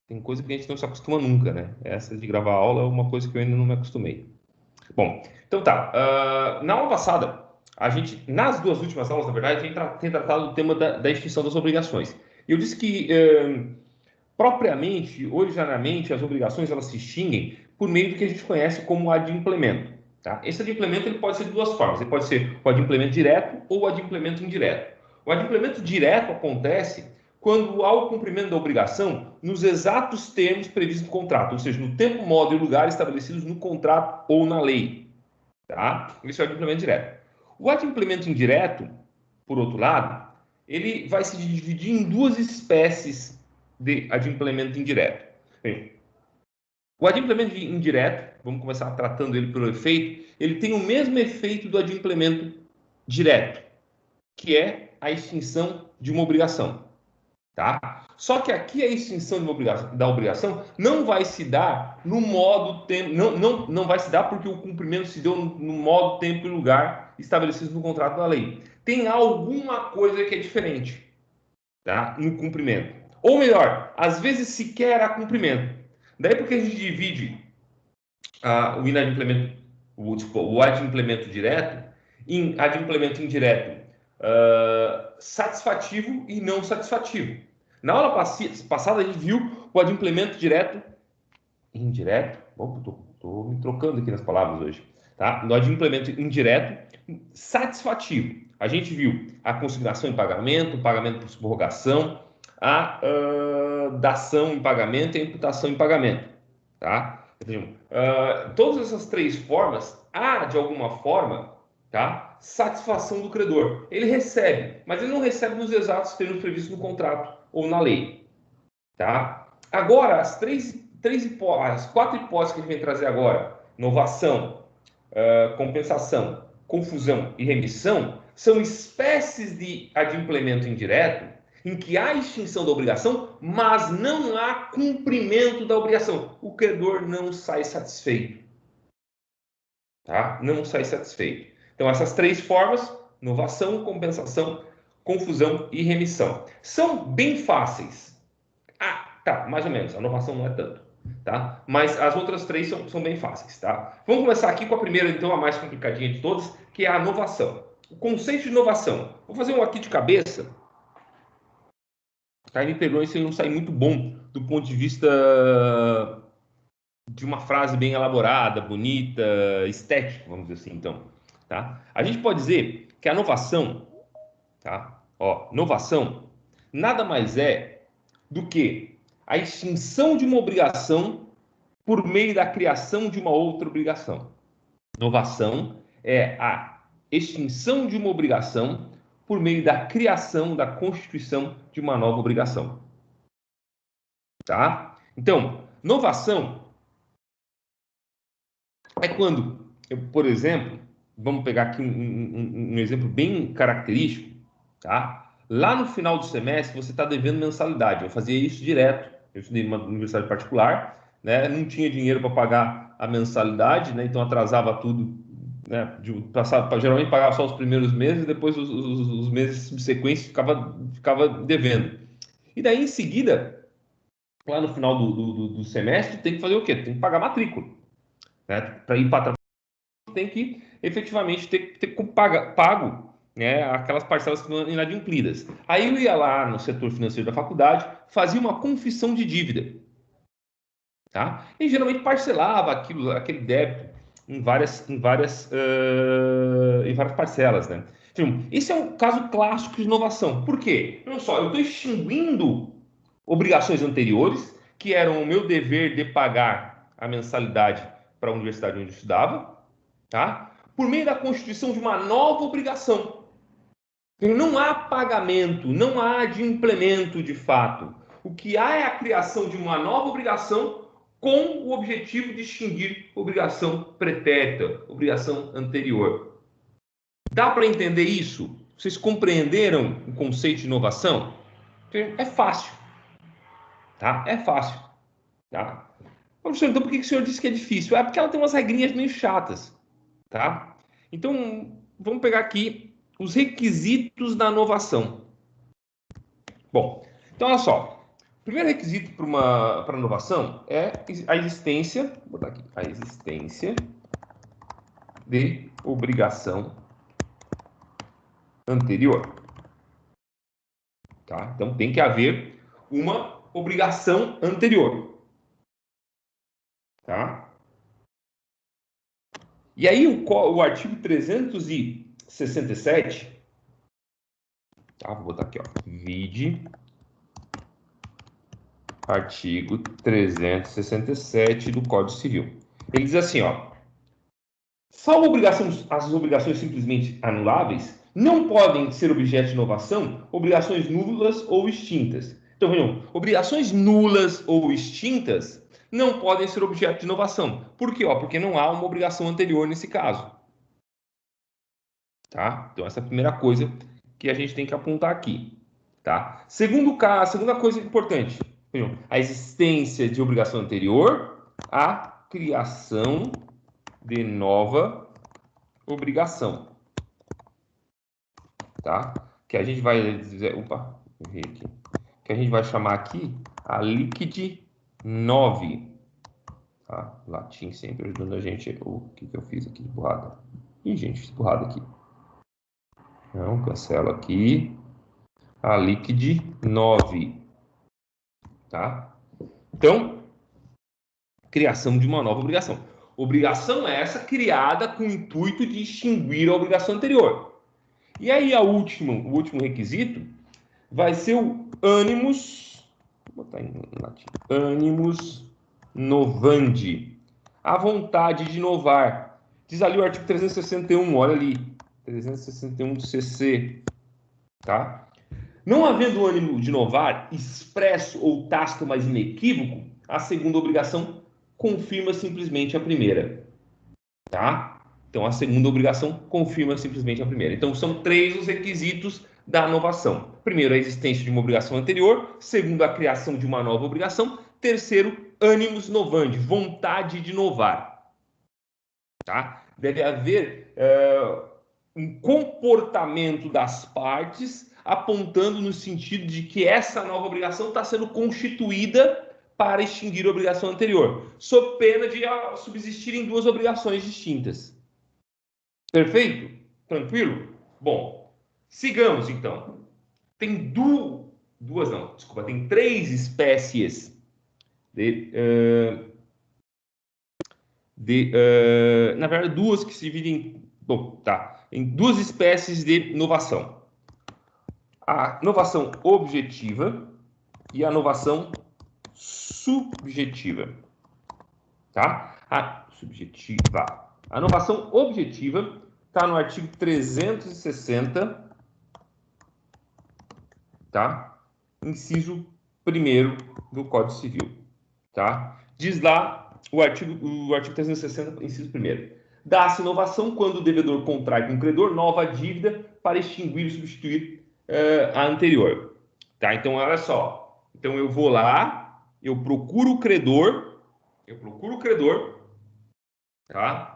Tem coisa que a gente não se acostuma nunca, né? Essa de gravar aula é uma coisa que eu ainda não me acostumei. Bom, então tá. Na aula passada, a gente, nas duas últimas aulas, na verdade, tem tratado o tema da extinção das obrigações. Eu disse que, propriamente, originariamente, as obrigações elas se extinguem por meio do que a gente conhece como adimplemento. Tá? Esse adimplemento ele pode ser de duas formas. Ele pode ser o adimplemento direto ou o adimplemento indireto. O adimplemento direto acontece quando há o cumprimento da obrigação nos exatos termos previstos no contrato, ou seja, no tempo, modo e lugar estabelecidos no contrato ou na lei. Tá? Esse é o adimplemento direto. O adimplemento indireto, por outro lado, ele vai se dividir em duas espécies de adimplemento indireto. Bem, o adimplemento indireto, vamos começar tratando ele pelo efeito, ele tem o mesmo efeito do adimplemento direto, que é a extinção de uma obrigação. Tá? Só que aqui a extinção da obrigação não vai se dar no modo, tempo, não vai se dar porque o cumprimento se deu no modo, tempo e lugar estabelecidos no contrato da lei. Tem alguma coisa que é diferente, tá? No cumprimento. Ou melhor, às vezes sequer há cumprimento. Daí porque a gente divide o inadimplemento, o adimplemento direto em adimplemento indireto satisfativo e não satisfativo. Na aula passada a gente viu o adimplemento direto indireto. Estou me trocando aqui nas palavras hoje. Tá? No adimplemento indireto satisfativo. A gente viu a consignação em pagamento, o pagamento por subrogação, a dação em pagamento e a imputação em pagamento. Tá? Todas essas três formas, há de alguma forma, tá? Satisfação do credor. Ele recebe, mas ele não recebe nos exatos termos previstos no contrato ou na lei. Tá? Agora, as quatro hipóteses que a gente vem trazer agora, novação, compensação, confusão e remissão, são espécies de adimplemento indireto em que há extinção da obrigação, mas não há cumprimento da obrigação. O credor não sai satisfeito. Tá? Não sai satisfeito. Então, essas três formas, novação, compensação, confusão e remissão, são bem fáceis. Tá, mais ou menos. A inovação não é tanto, tá? Mas as outras três são bem fáceis, tá? Vamos começar aqui com a primeira, então, a mais complicadinha de todas, que é a inovação. O conceito de inovação. Vou fazer um aqui de cabeça, tá? E me perdoem se eu não sair muito bom do ponto de vista de uma frase bem elaborada, bonita, estética, vamos dizer assim, então, tá? A gente pode dizer que a inovação, tá? Ó, inovação nada mais é do que a extinção de uma obrigação por meio da criação de uma outra obrigação. Inovação é a extinção de uma obrigação por meio da criação, da constituição de uma nova obrigação. Tá? Então, inovação é quando, por exemplo, vamos pegar aqui um exemplo bem característico, tá? Lá no final do semestre você está devendo mensalidade. Eu fazia isso direto. Eu estudei em uma universidade particular, né? Não tinha dinheiro para pagar a mensalidade, né? Então atrasava tudo, né? Geralmente pagava só os primeiros meses, depois os meses subsequentes ficava devendo. E daí em seguida, lá no final do semestre, tem que fazer o quê? Tem que pagar matrícula, né? Para ir para tem que efetivamente ter pago, né, aquelas parcelas que estão inadimplidas. Aí eu ia lá no setor financeiro da faculdade, fazia uma confissão de dívida, tá? E geralmente parcelava aquele débito em várias parcelas, né? Então, esse é um caso clássico de inovação. Por quê? Olha só, eu estou extinguindo obrigações anteriores, que eram o meu dever de pagar a mensalidade para a universidade onde eu estudava, tá? Por meio da constituição de uma nova obrigação. Não há pagamento, não há adimplemento de fato. O que há é a criação de uma nova obrigação com o objetivo de extinguir obrigação pretérita, obrigação anterior. Dá para entender isso? Vocês compreenderam o conceito de inovação? É fácil, tá? É fácil, tá? Professor, então por que o senhor disse que é difícil? É porque ela tem umas regrinhas meio chatas, tá? Então, vamos pegar aqui os requisitos da inovação. Bom, então olha só. primeiro requisito para inovação é a existência, vou botar aqui, a existência de obrigação anterior. Tá? Então, tem que haver uma obrigação anterior. Tá? E aí, o artigo 367, tá? Vou botar aqui, ó, vide artigo 367 do Código Civil. Ele diz assim, ó, salvo as obrigações simplesmente anuláveis, não podem ser objeto de inovação obrigações nulas ou extintas. Então, vejam, obrigações nulas ou extintas não podem ser objeto de inovação. Por quê? Porque não há uma obrigação anterior nesse caso. Tá? Então, essa é a primeira coisa que a gente tem que apontar aqui. Tá? Segunda coisa importante, vejam, a existência de obrigação anterior, a criação de nova obrigação. Tá? Que a gente vai dizer, que a gente vai chamar aqui a liquid novi. Tá? Latim sempre ajudando a gente. O que eu fiz aqui de burrada? Ih, gente, fiz burrada aqui. Não, cancelo aqui. A liquid novi. Tá? Então, criação de uma nova obrigação. Obrigação essa criada com o intuito de extinguir a obrigação anterior. E aí, o último requisito vai ser o animus, vou botar em latim, animus novandi, a vontade de inovar. Diz ali o artigo 361, olha ali, 361 do CC, tá? Não havendo ânimo de inovar, expresso ou tácito, mas inequívoco, a segunda obrigação confirma simplesmente a primeira, tá? Então, a segunda obrigação confirma simplesmente a primeira. Então, são 3 os requisitos da inovação. Primeiro, a existência de uma obrigação anterior. Segundo, a criação de uma nova obrigação. Terceiro, animus novandi, vontade de inovar. Tá? Deve haver um comportamento das partes apontando no sentido de que essa nova obrigação está sendo constituída para extinguir a obrigação anterior, sob pena de subsistirem 2 obrigações distintas. Perfeito? Tranquilo? Bom, sigamos então. Tem tem 3 espécies na verdade, 2 que se dividem, em 2 espécies de inovação. A inovação objetiva e a inovação subjetiva. Tá? A inovação objetiva está no artigo 360, tá? Inciso 1º do Código Civil, tá? Diz lá o artigo 360, inciso 1º. Dá-se inovação quando o devedor contrai com o credor nova dívida para extinguir e substituir a anterior, tá? Então, olha só. Então, eu vou lá, eu procuro o credor, tá?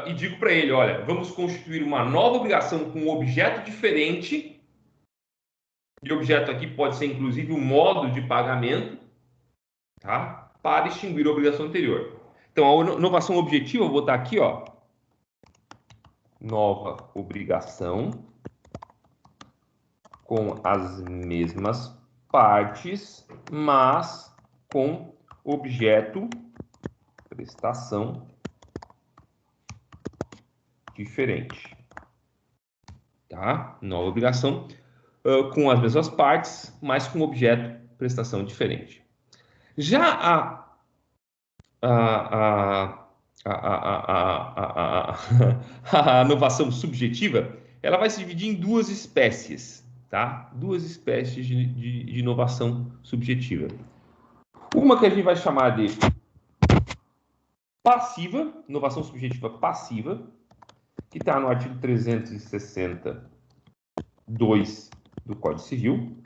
E digo para ele, olha, vamos constituir uma nova obrigação com um objeto diferente, e objeto aqui pode ser inclusive o modo de pagamento, tá? Para extinguir a obrigação anterior. Então, a inovação objetiva, eu vou botar aqui, ó, nova obrigação com as mesmas partes, mas com objeto, prestação diferente, tá? Nova obrigação com as mesmas partes, mas com objeto, prestação diferente. Já a inovação subjetiva, ela vai se dividir em 2 espécies, tá? 2 espécies de inovação subjetiva. Uma que a gente vai chamar de passiva, inovação subjetiva passiva, que está no artigo 362 do Código Civil,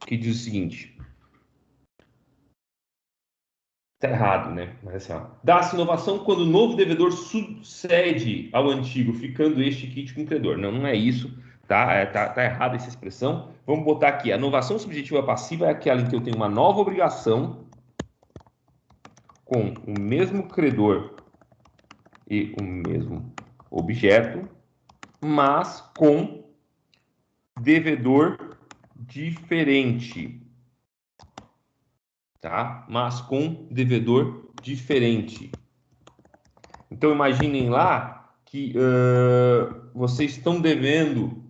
que diz o seguinte. Está errado, né? Mas assim, ó, dá-se inovação quando o novo devedor sucede ao antigo, ficando este quite com o credor. Não, não é isso. Tá errada essa expressão. Vamos botar aqui. A novação subjetiva passiva é aquela em que eu tenho uma nova obrigação com o mesmo credor e o mesmo objeto, mas com devedor diferente. Tá? Mas com devedor diferente. Então, imaginem lá que vocês estão devendo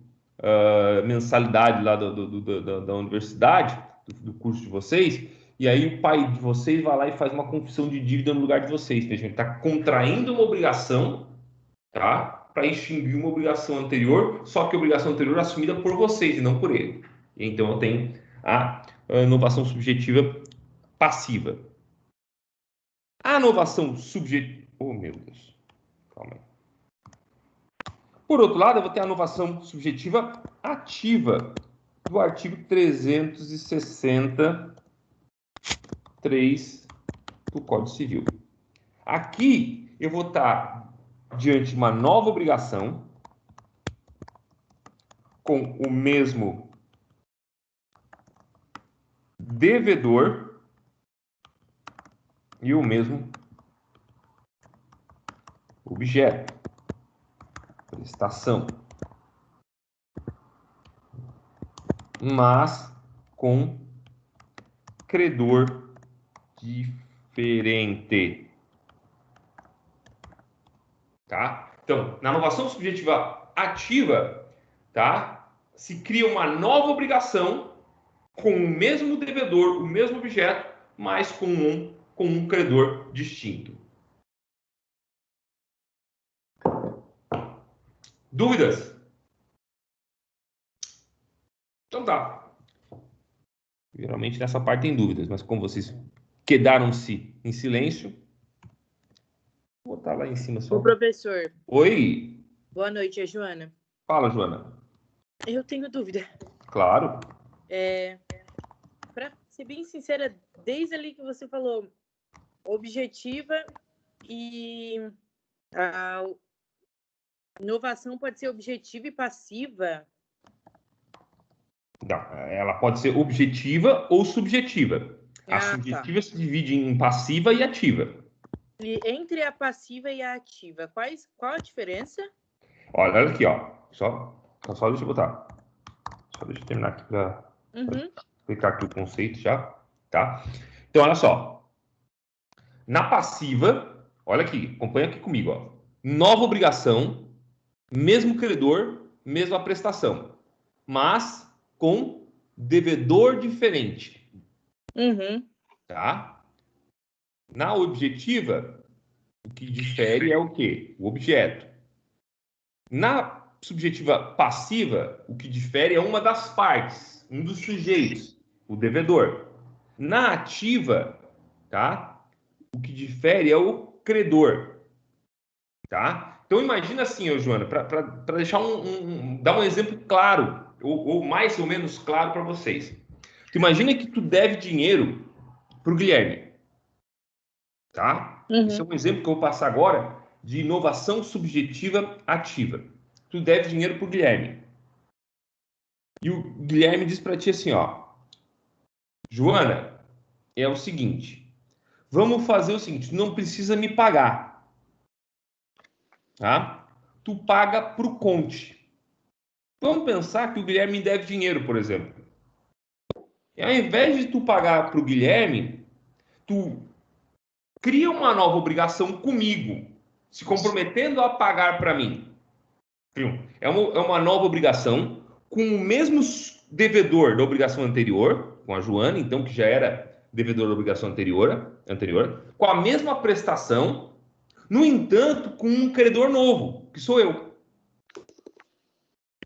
mensalidade lá da universidade, do curso de vocês, e aí o pai de vocês vai lá e faz uma confissão de dívida no lugar de vocês. Veja, ele está contraindo uma obrigação, tá? Para extinguir uma obrigação anterior, só que a obrigação anterior é assumida por vocês e não por ele. Então, eu tenho a inovação subjetiva passiva. A inovação subjetiva... Oh, meu Deus. Calma aí. Por outro lado, eu vou ter a inovação subjetiva ativa do artigo 363 do Código Civil. Aqui, eu vou estar diante de uma nova obrigação com o mesmo devedor e o mesmo objeto, prestação, mas com credor diferente. Tá? Então, na inovação subjetiva ativa, tá? Se cria uma nova obrigação com o mesmo devedor, o mesmo objeto, mas com um credor distinto. Dúvidas? Então tá. Geralmente nessa parte tem dúvidas, mas como vocês quedaram-se em silêncio, vou botar lá em cima só. O professor. Oi. Boa noite, é Joana. Fala, Joana. Eu tenho dúvida. Claro. Para ser bem sincera, desde ali que você falou objetiva e a inovação pode ser objetiva e passiva. Não, ela pode ser objetiva ou subjetiva. A subjetiva se divide em passiva e ativa. E entre a passiva e a ativa, qual a diferença? Olha aqui, ó. Só deixa eu botar. Só deixa eu terminar aqui para explicar aqui o conceito já, tá? Então, olha só. Na passiva, olha aqui, acompanha aqui comigo, ó. Nova obrigação, mesmo credor, mesma prestação, mas com devedor diferente. Tá? Na objetiva, o que difere é o quê? O objeto. Na subjetiva passiva, o que difere é uma das partes, um dos sujeitos, o devedor. Na ativa, tá? O que difere é o credor. Tá? Então, imagina assim, Joana, para deixar dar um exemplo claro, ou mais ou menos claro para vocês. Tu imagina que tu deve dinheiro para o Guilherme. Tá? Esse é um exemplo que eu vou passar agora de inovação subjetiva ativa. Tu deve dinheiro para o Guilherme. E o Guilherme diz para ti assim, ó. Joana, é o seguinte. Vamos fazer o seguinte, tu não precisa me pagar. Tá? Tu paga para o Conte. Vamos pensar que o Guilherme deve dinheiro, por exemplo. E ao invés de tu pagar para o Guilherme, tu cria uma nova obrigação comigo, se comprometendo a pagar para mim. É uma nova obrigação com o mesmo devedor da obrigação anterior, com a Joana, então, que já era devedor da obrigação anterior, com a mesma prestação, no entanto, com um credor novo, que sou eu.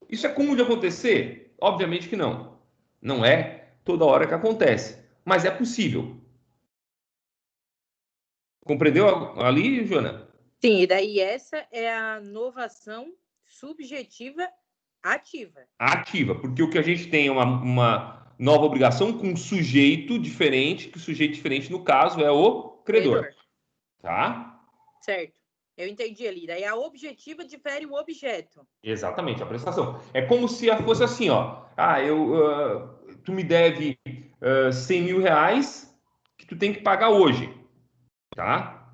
Isso é comum de acontecer? Obviamente que não. Não é toda hora que acontece, mas é possível. Compreendeu ali, Joana? Sim, e daí essa é a inovação subjetiva ativa. Ativa, porque o que a gente tem é uma nova obrigação com um sujeito diferente, que o sujeito diferente, no caso, é o credor. Tá? Certo. Eu entendi ali. Daí a objetiva difere o objeto. Exatamente, a prestação. É como se fosse assim, ó. Tu me deve 100 mil reais que tu tem que pagar hoje, tá?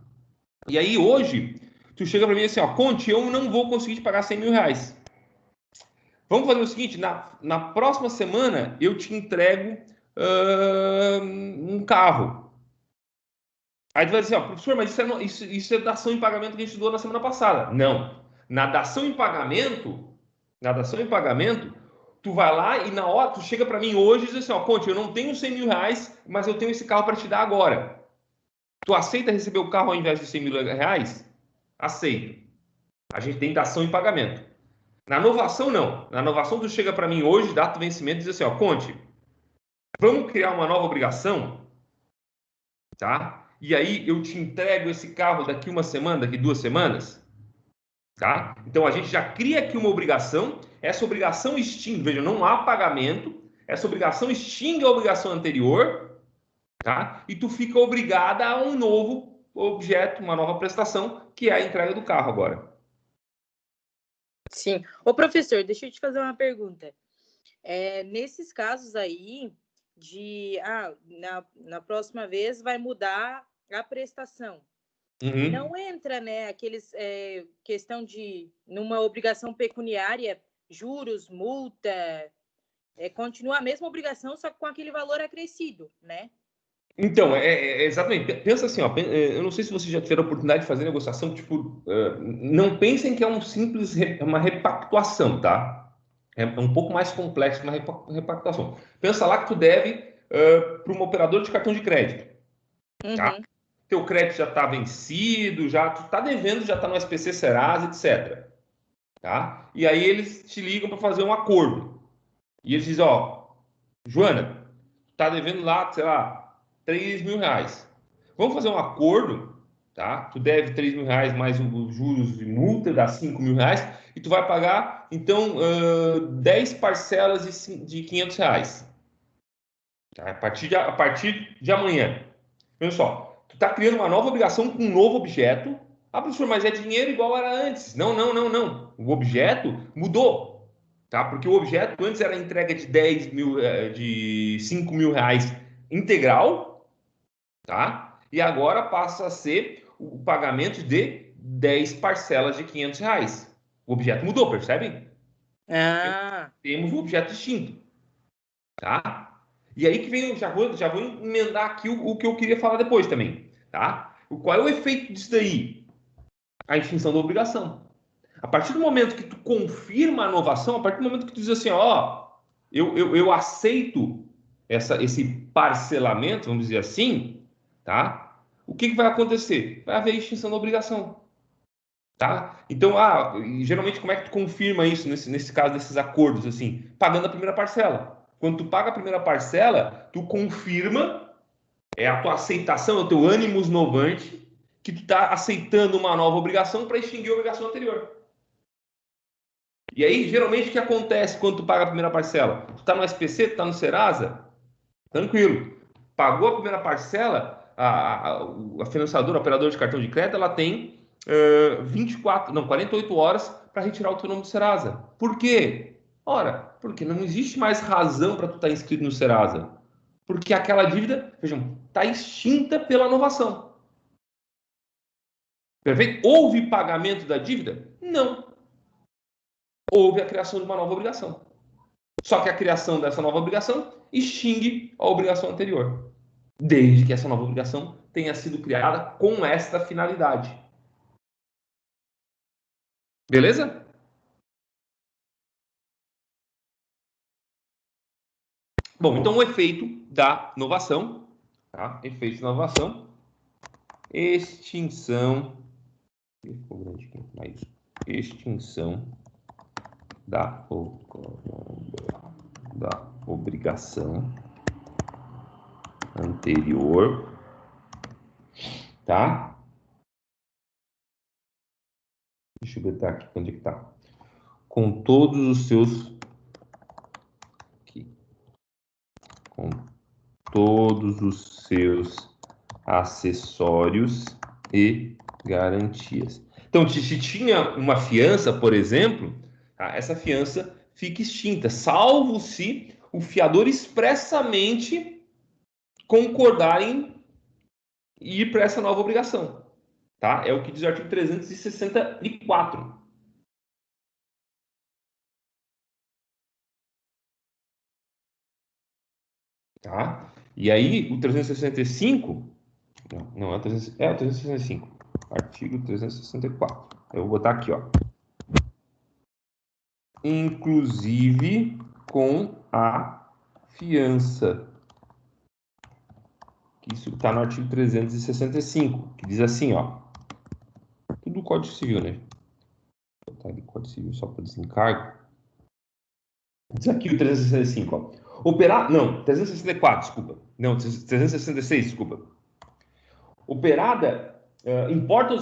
E aí hoje, tu chega para mim assim, ó, Conte, eu não vou conseguir te pagar 100 mil reais. Vamos fazer o seguinte, na próxima semana eu te entrego um carro. Aí tu vai dizer, ó, professor, mas isso é dação em pagamento que a gente estudou na semana passada. Não. Na dação em pagamento, tu vai lá e na hora, tu chega para mim hoje e diz assim, ó, Conte, eu não tenho 100 mil reais, mas eu tenho esse carro para te dar agora. Tu aceita receber o carro ao invés de 100 mil reais? Aceito. A gente tem dação em pagamento. Na novação, não. Na novação, tu chega para mim hoje, data do vencimento, e diz assim, ó, Conte, vamos criar uma nova obrigação, tá? E aí eu te entrego esse carro daqui uma semana, daqui 2 semanas, tá? Então a gente já cria aqui uma obrigação, essa obrigação extingue, veja, não há pagamento, essa obrigação extingue a obrigação anterior, tá? E tu fica obrigada a um novo objeto, uma nova prestação, que é a entrega do carro agora. Sim. Ô, professor, deixa eu te fazer uma pergunta. Nesses casos aí, na próxima vez vai mudar a prestação. Uhum. Não entra, né, questão de, numa obrigação pecuniária, juros, multa, continua a mesma obrigação, só que com aquele valor acrescido, né? Então, exatamente. Pensa assim, ó, eu não sei se vocês já tiveram a oportunidade de fazer negociação, tipo, não pensem que é uma repactuação, tá? É um pouco mais complexo que uma repactuação. Pensa lá que tu deve para uma operadora de cartão de crédito, tá? Uhum. Teu crédito já está vencido, já tu está devendo, já está no SPC Serasa, etc. Tá? E aí eles te ligam para fazer um acordo. E eles dizem, ó, Joana, tu tá devendo lá, sei lá, 3 mil reais. Vamos fazer um acordo, tá? Tu deve 3 mil reais mais os juros e multa, dá 5 mil reais, e tu vai pagar, então, 10 parcelas de 500 reais. Tá? A partir de amanhã. Olha só, tu está criando uma nova obrigação com um novo objeto. Ah, professor, mas é dinheiro igual era antes. Não, não, não, não. O objeto mudou. Tá? Porque o objeto antes era a entrega de 10 mil, de 5 mil reais integral, tá? E agora passa a ser o pagamento de 10 parcelas de 500 reais. O objeto mudou, percebem? Ah, Temos um objeto distinto, tá? E aí que vem, já vou emendar aqui o que eu queria falar depois também, tá? Qual é o efeito disso daí? A extinção da obrigação. A partir do momento que tu confirma a inovação, a partir do momento que tu diz assim, ó, eu aceito esse parcelamento, vamos dizer assim, tá? O que vai acontecer? Vai haver extinção da obrigação, tá? Então, geralmente como é que tu confirma isso nesse caso desses acordos, assim? Pagando a primeira parcela. Quando tu paga a primeira parcela, tu confirma, é a tua aceitação, é o teu ânimos novante, que tu tá aceitando uma nova obrigação para extinguir a obrigação anterior. E aí, geralmente, o que acontece quando tu paga a primeira parcela? Tu tá no SPC, tu tá no Serasa? Tranquilo. Pagou a primeira parcela, a financiadora, a operadora de cartão de crédito, ela tem 48 horas para retirar o teu nome do Serasa. Por quê? Ora, porque não existe mais razão para tu estar inscrito no Serasa. Porque aquela dívida, vejam, está extinta pela inovação. Perfeito? Houve pagamento da dívida? Não. Houve a criação de uma nova obrigação. Só que a criação dessa nova obrigação extingue a obrigação anterior, desde que essa nova obrigação tenha sido criada com esta finalidade. Beleza? Bom, então o efeito da inovação, tá? Efeito de inovação, extinção da obrigação anterior, tá? Deixa eu ver aqui onde que tá. Com todos os seus acessórios e garantias. Então, se tinha uma fiança, por exemplo, tá? Essa fiança fica extinta, salvo se o fiador expressamente concordar em ir para essa nova obrigação. Tá? É o que diz o artigo 364. Tá? E aí, o 365... Não, é o 365. Artigo 364. Eu vou botar aqui, ó. Inclusive com a fiança. Isso está no artigo 365, que diz assim, ó. Tudo do Código Civil, né? Vou botar aqui o Código Civil só para desencargo. Diz aqui o 365, ó. Operar... Não, 364, desculpa. Não, 366, desculpa. Operada... importa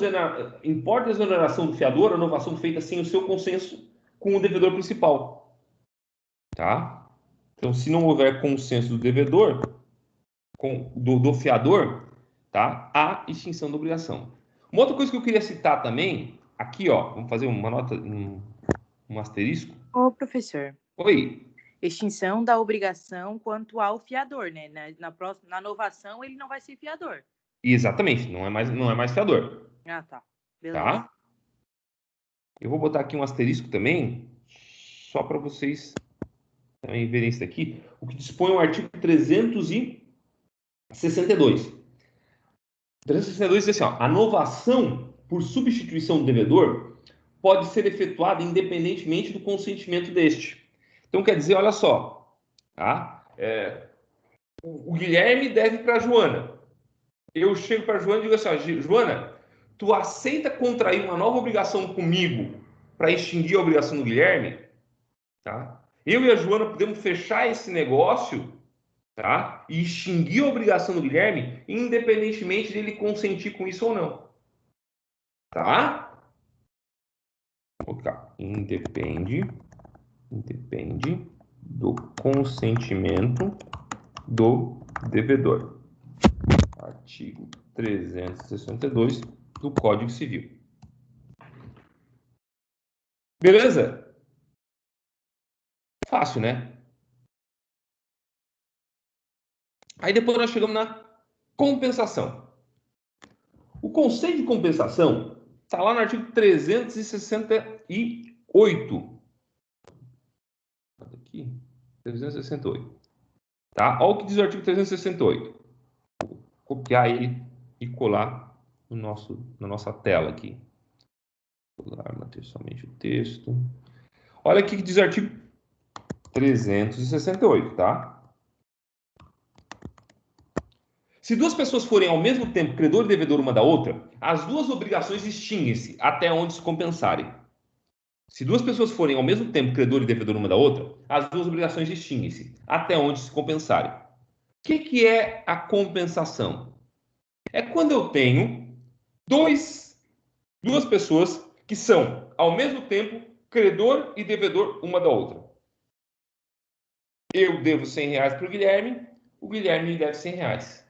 a exoneração do fiador a inovação feita sem o seu consenso com o devedor principal. Tá? Então, se não houver consenso do devedor, do fiador, tá? Há extinção da obrigação. Uma outra coisa que eu queria citar também, aqui, ó, vamos fazer uma nota, um asterisco. Ô, professor. Oi. Extinção da obrigação quanto ao fiador, né? Na novação, ele não vai ser fiador. Exatamente, não é mais fiador. Ah, tá. Beleza. Tá? Eu vou botar aqui um asterisco também, só para vocês também verem isso aqui. O que dispõe o artigo 362. 362 diz assim, ó, a novação por substituição do devedor pode ser efetuada independentemente do consentimento deste. Então, quer dizer, olha só, tá? O Guilherme deve para a Joana. Eu chego para a Joana e digo assim, ó, Joana, tu aceita contrair uma nova obrigação comigo para extinguir a obrigação do Guilherme? Tá? Eu e a Joana podemos fechar esse negócio, tá? E extinguir a obrigação do Guilherme, independentemente dele consentir com isso ou não. Tá? Vou colocar. Independe do consentimento do devedor. Artigo 362 do Código Civil. Beleza? Fácil, né? Aí depois nós chegamos na compensação. O conceito de compensação está lá no artigo 368. Aqui, 368. Tá? Olha o que diz o artigo 368. Vou copiar ele e colar na nossa tela aqui. Colar, manter somente o texto. Olha aqui que diz o artigo 368, tá? Se duas pessoas forem ao mesmo tempo credor e devedor uma da outra, as duas obrigações extinguem-se até onde se compensarem. Se duas pessoas forem ao mesmo tempo credor e devedor uma da outra, as duas obrigações extinguem-se até onde se compensarem. O que é a compensação? É quando eu tenho duas pessoas que são, ao mesmo tempo, credor e devedor uma da outra. Eu devo R$100 para o Guilherme me deve R$100.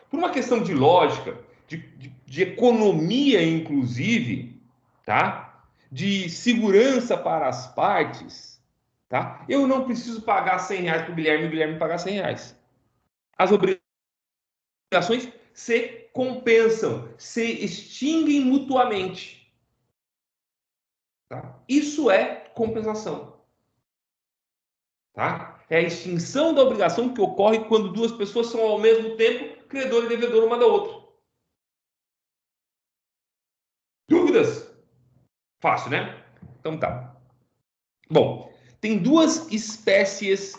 Por uma questão de lógica, de economia, inclusive, tá? De segurança para as partes, tá? Eu não preciso pagar R$100 para o Guilherme me pagar R$100. As obrigações se compensam, se extinguem mutuamente. Tá? Isso é compensação. Tá? É a extinção da obrigação que ocorre quando duas pessoas são ao mesmo tempo credor e devedor uma da outra. Dúvidas? Fácil, né? Então tá. Bom, tem duas espécies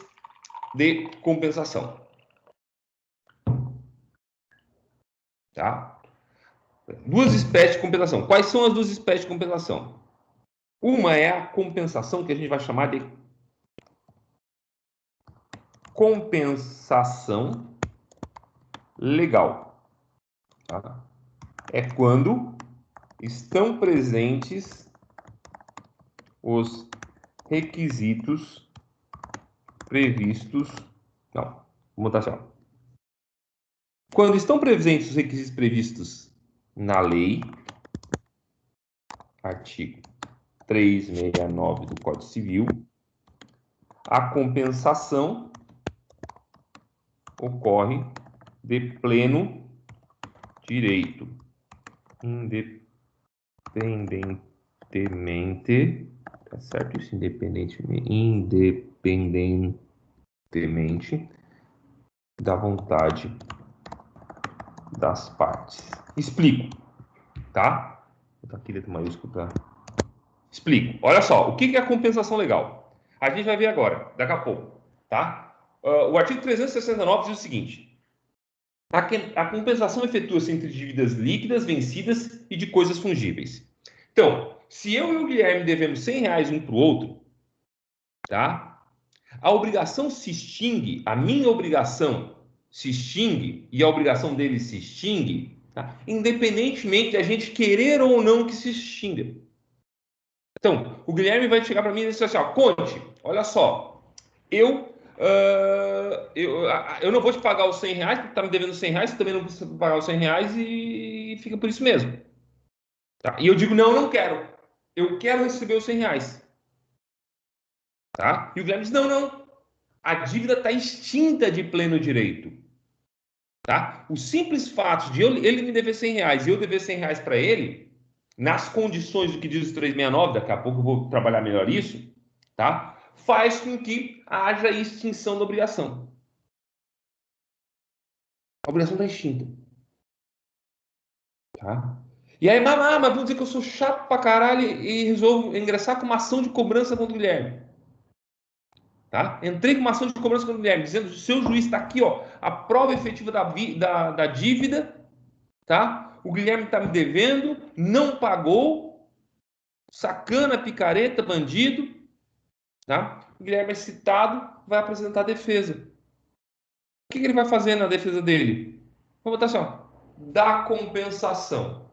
de compensação. Tá? Duas espécies de compensação. Quais são as duas espécies de compensação? Uma é a compensação que a gente vai chamar de compensação legal. Tá? É quando estão presentes os requisitos previstos. Não, vou botar assim, ó. Quando estão presentes os requisitos previstos na lei artigo 369 do Código Civil, a compensação ocorre de pleno direito, independentemente, tá certo isso? Independentemente da vontade das partes. Explico, tá? Vou botar aqui letra maiúscula para... Explico. Olha só, o que é a compensação legal? A gente vai ver agora, daqui a pouco, tá? O artigo 369 diz o seguinte: a compensação efetua-se entre dívidas líquidas, vencidas e de coisas fungíveis. Então, se eu e o Guilherme devemos R$100 um para o outro, tá? A obrigação se extingue, a minha obrigação se extingue e a obrigação dele se extingue, tá? Independentemente de a gente querer ou não que se extinga. Então, o Guilherme vai chegar para mim e dizer assim, ó, Conte, olha só, eu não vou te pagar os R$100 porque está me devendo R$100, você também não precisa pagar os R$100 e fica por isso mesmo. Tá? E eu digo, não quero. Eu quero receber os R$100. Tá? E o Guilherme diz, não. A dívida está extinta de pleno direito. Tá? O simples fato de ele me dever R$100 e eu dever R$100 para ele, nas condições do que diz o 369, daqui a pouco eu vou trabalhar melhor isso, tá? Faz com que haja extinção da obrigação. A obrigação está extinta. Tá? E aí, mas vamos dizer que eu sou chato pra caralho e resolvo ingressar com uma ação de cobrança contra o Guilherme. Tá? Entrei com uma ação de cobrança contra o Guilherme, dizendo que o seu juiz está aqui, ó, a prova efetiva da dívida, tá? O Guilherme está me devendo, não pagou, sacana, picareta, bandido, tá? O Guilherme é citado, vai apresentar a defesa. O que ele vai fazer na defesa dele? Vou botar assim, ó, da compensação.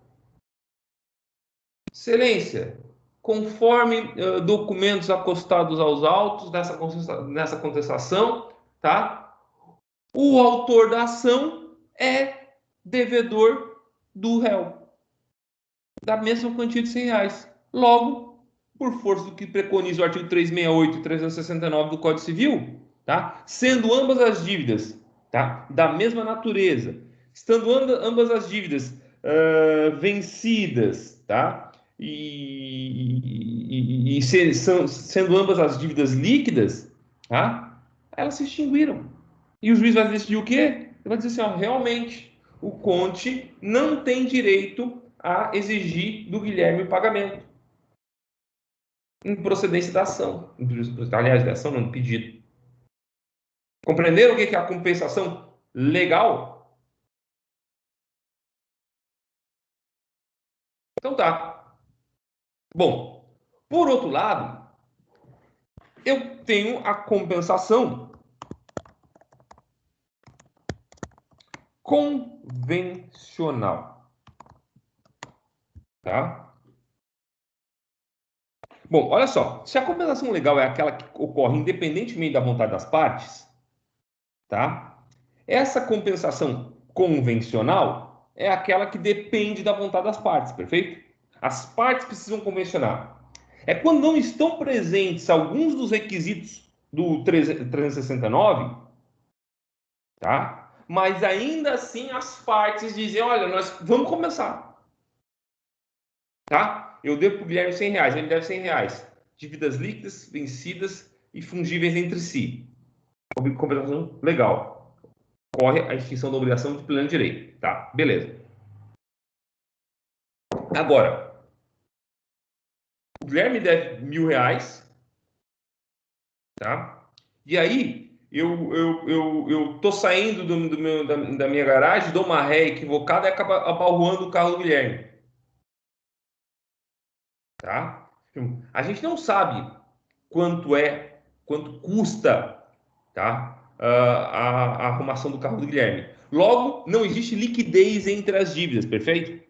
Excelência, conforme documentos acostados aos autos nessa contestação, tá? O autor da ação é devedor do réu, da mesma quantia de R$100. Logo, por força do que preconiza o artigo 368 e 369 do Código Civil, tá? Sendo ambas as dívidas, tá? Da mesma natureza, estando ambas as dívidas vencidas, tá? Sendo ambas as dívidas líquidas, tá? Elas se extinguiram. E o juiz vai decidir o quê? Ele vai dizer assim, ó, realmente, o Conte não tem direito a exigir do Guilherme o pagamento. Em procedência da ação. Aliás, da ação não, pedido. Compreenderam o que é a compensação legal? Então tá. Bom, por outro lado, eu tenho a compensação convencional. Tá? Bom, olha só. Se a compensação legal é aquela que ocorre independentemente da vontade das partes, tá? Essa compensação convencional é aquela que depende da vontade das partes, perfeito? As partes precisam convencionar. É quando não estão presentes alguns dos requisitos do 369, tá? Mas ainda assim as partes dizem, olha, nós vamos começar. Tá? Eu devo para o Guilherme R$100, ele deve R$100. Dívidas líquidas, vencidas e fungíveis entre si. Compensação legal. Corre a extinção da obrigação de pleno direito. Tá? Beleza. Agora, o Guilherme deve R$1.000, tá? E aí, eu tô saindo da minha garagem, dou uma ré equivocada e acaba apalroando o carro do Guilherme. Tá? A gente não sabe quanto custa, tá? A arrumação do carro do Guilherme. Logo, não existe liquidez entre as dívidas, perfeito?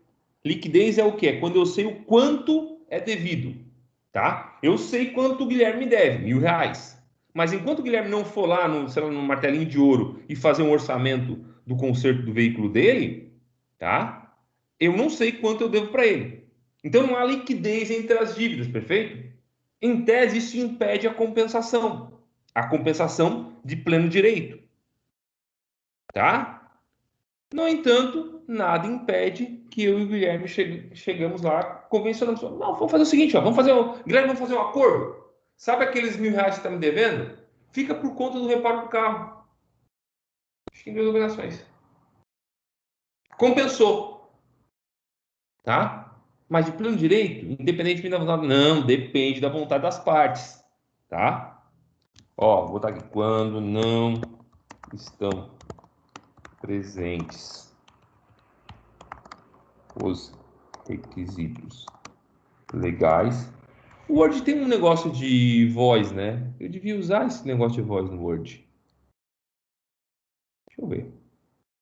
Liquidez é o quê? É quando eu sei o quanto é devido, tá? Eu sei quanto o Guilherme me deve, R$1.000. Mas enquanto o Guilherme não for lá no martelinho de ouro e fazer um orçamento do conserto do veículo dele, tá? Eu não sei quanto eu devo para ele. Então, não há liquidez entre as dívidas, perfeito? Em tese, isso impede a compensação de pleno direito, tá? No entanto, nada impede que eu e o Guilherme chegamos lá, convencionamos. Não, vamos fazer o seguinte, ó, Guilherme, vamos fazer um acordo. Sabe aqueles R$1.000 que você está me devendo? Fica por conta do reparo do carro. Acho que em 2 obrigações. Compensou, tá? Mas de pleno direito, independentemente da vontade, não, depende da vontade das partes, tá? Ó, vou botar aqui, quando não estão presentes os requisitos legais. O Word tem um negócio de voz, né? Eu devia usar esse negócio de voz no Word. Deixa eu ver.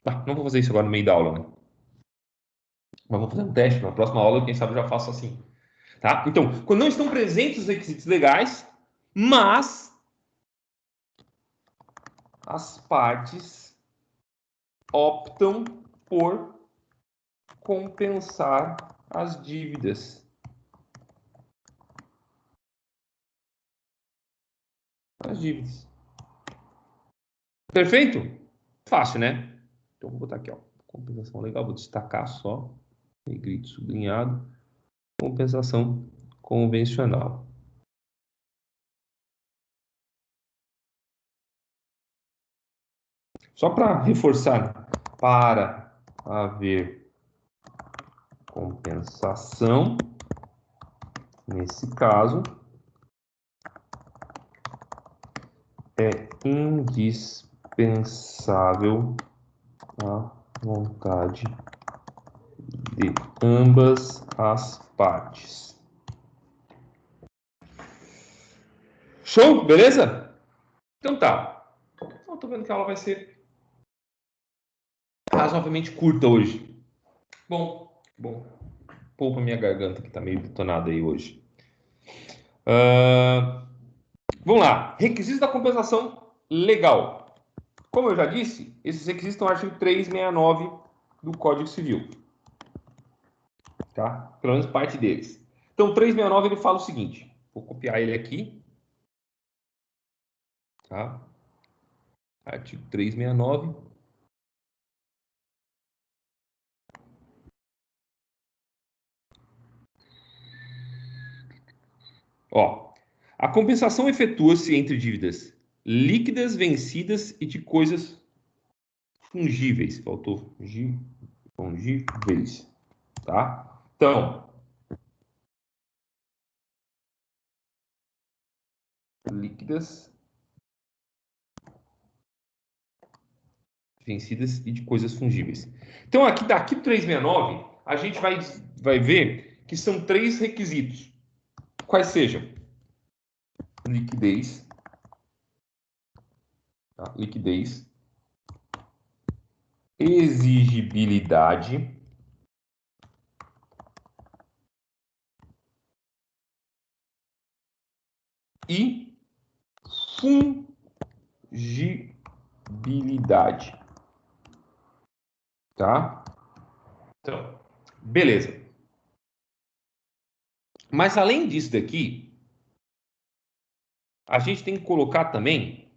Tá, não vou fazer isso agora no meio da aula, né? Mas vamos fazer um teste. Na próxima aula, quem sabe eu já faço assim. Tá? Então, quando não estão presentes os requisitos legais, mas as partes optam por compensar as dívidas. As dívidas. Perfeito? Fácil, né? Então, vou botar aqui, ó. Compensação legal, vou destacar só. Negrito sublinhado. Compensação convencional. Só para reforçar, para haver compensação, nesse caso, é indispensável a vontade de ambas as partes. Show? Beleza? Então tá. Eu tô vendo que a aula vai ser razoavelmente curta hoje. Bom. Poupa minha garganta que tá meio detonada aí hoje. Vamos lá. Requisitos da compensação legal. Como eu já disse, esses requisitos estão no artigo 369 do Código Civil. Tá? Pelo menos parte deles. Então, 369 ele fala o seguinte. Vou copiar ele aqui. Tá? Artigo 369. Ó, a compensação efetua-se entre dívidas líquidas, vencidas e de coisas fungíveis. Faltou fungíveis. Tá? Então, líquidas, vencidas e de coisas fungíveis. Então, aqui tá aqui 369, a gente vai ver que são 3 requisitos. Quais sejam? Liquidez, tá? Liquidez, exigibilidade e fungibilidade. Tá? Então, beleza. Mas além disso daqui, a gente tem que colocar também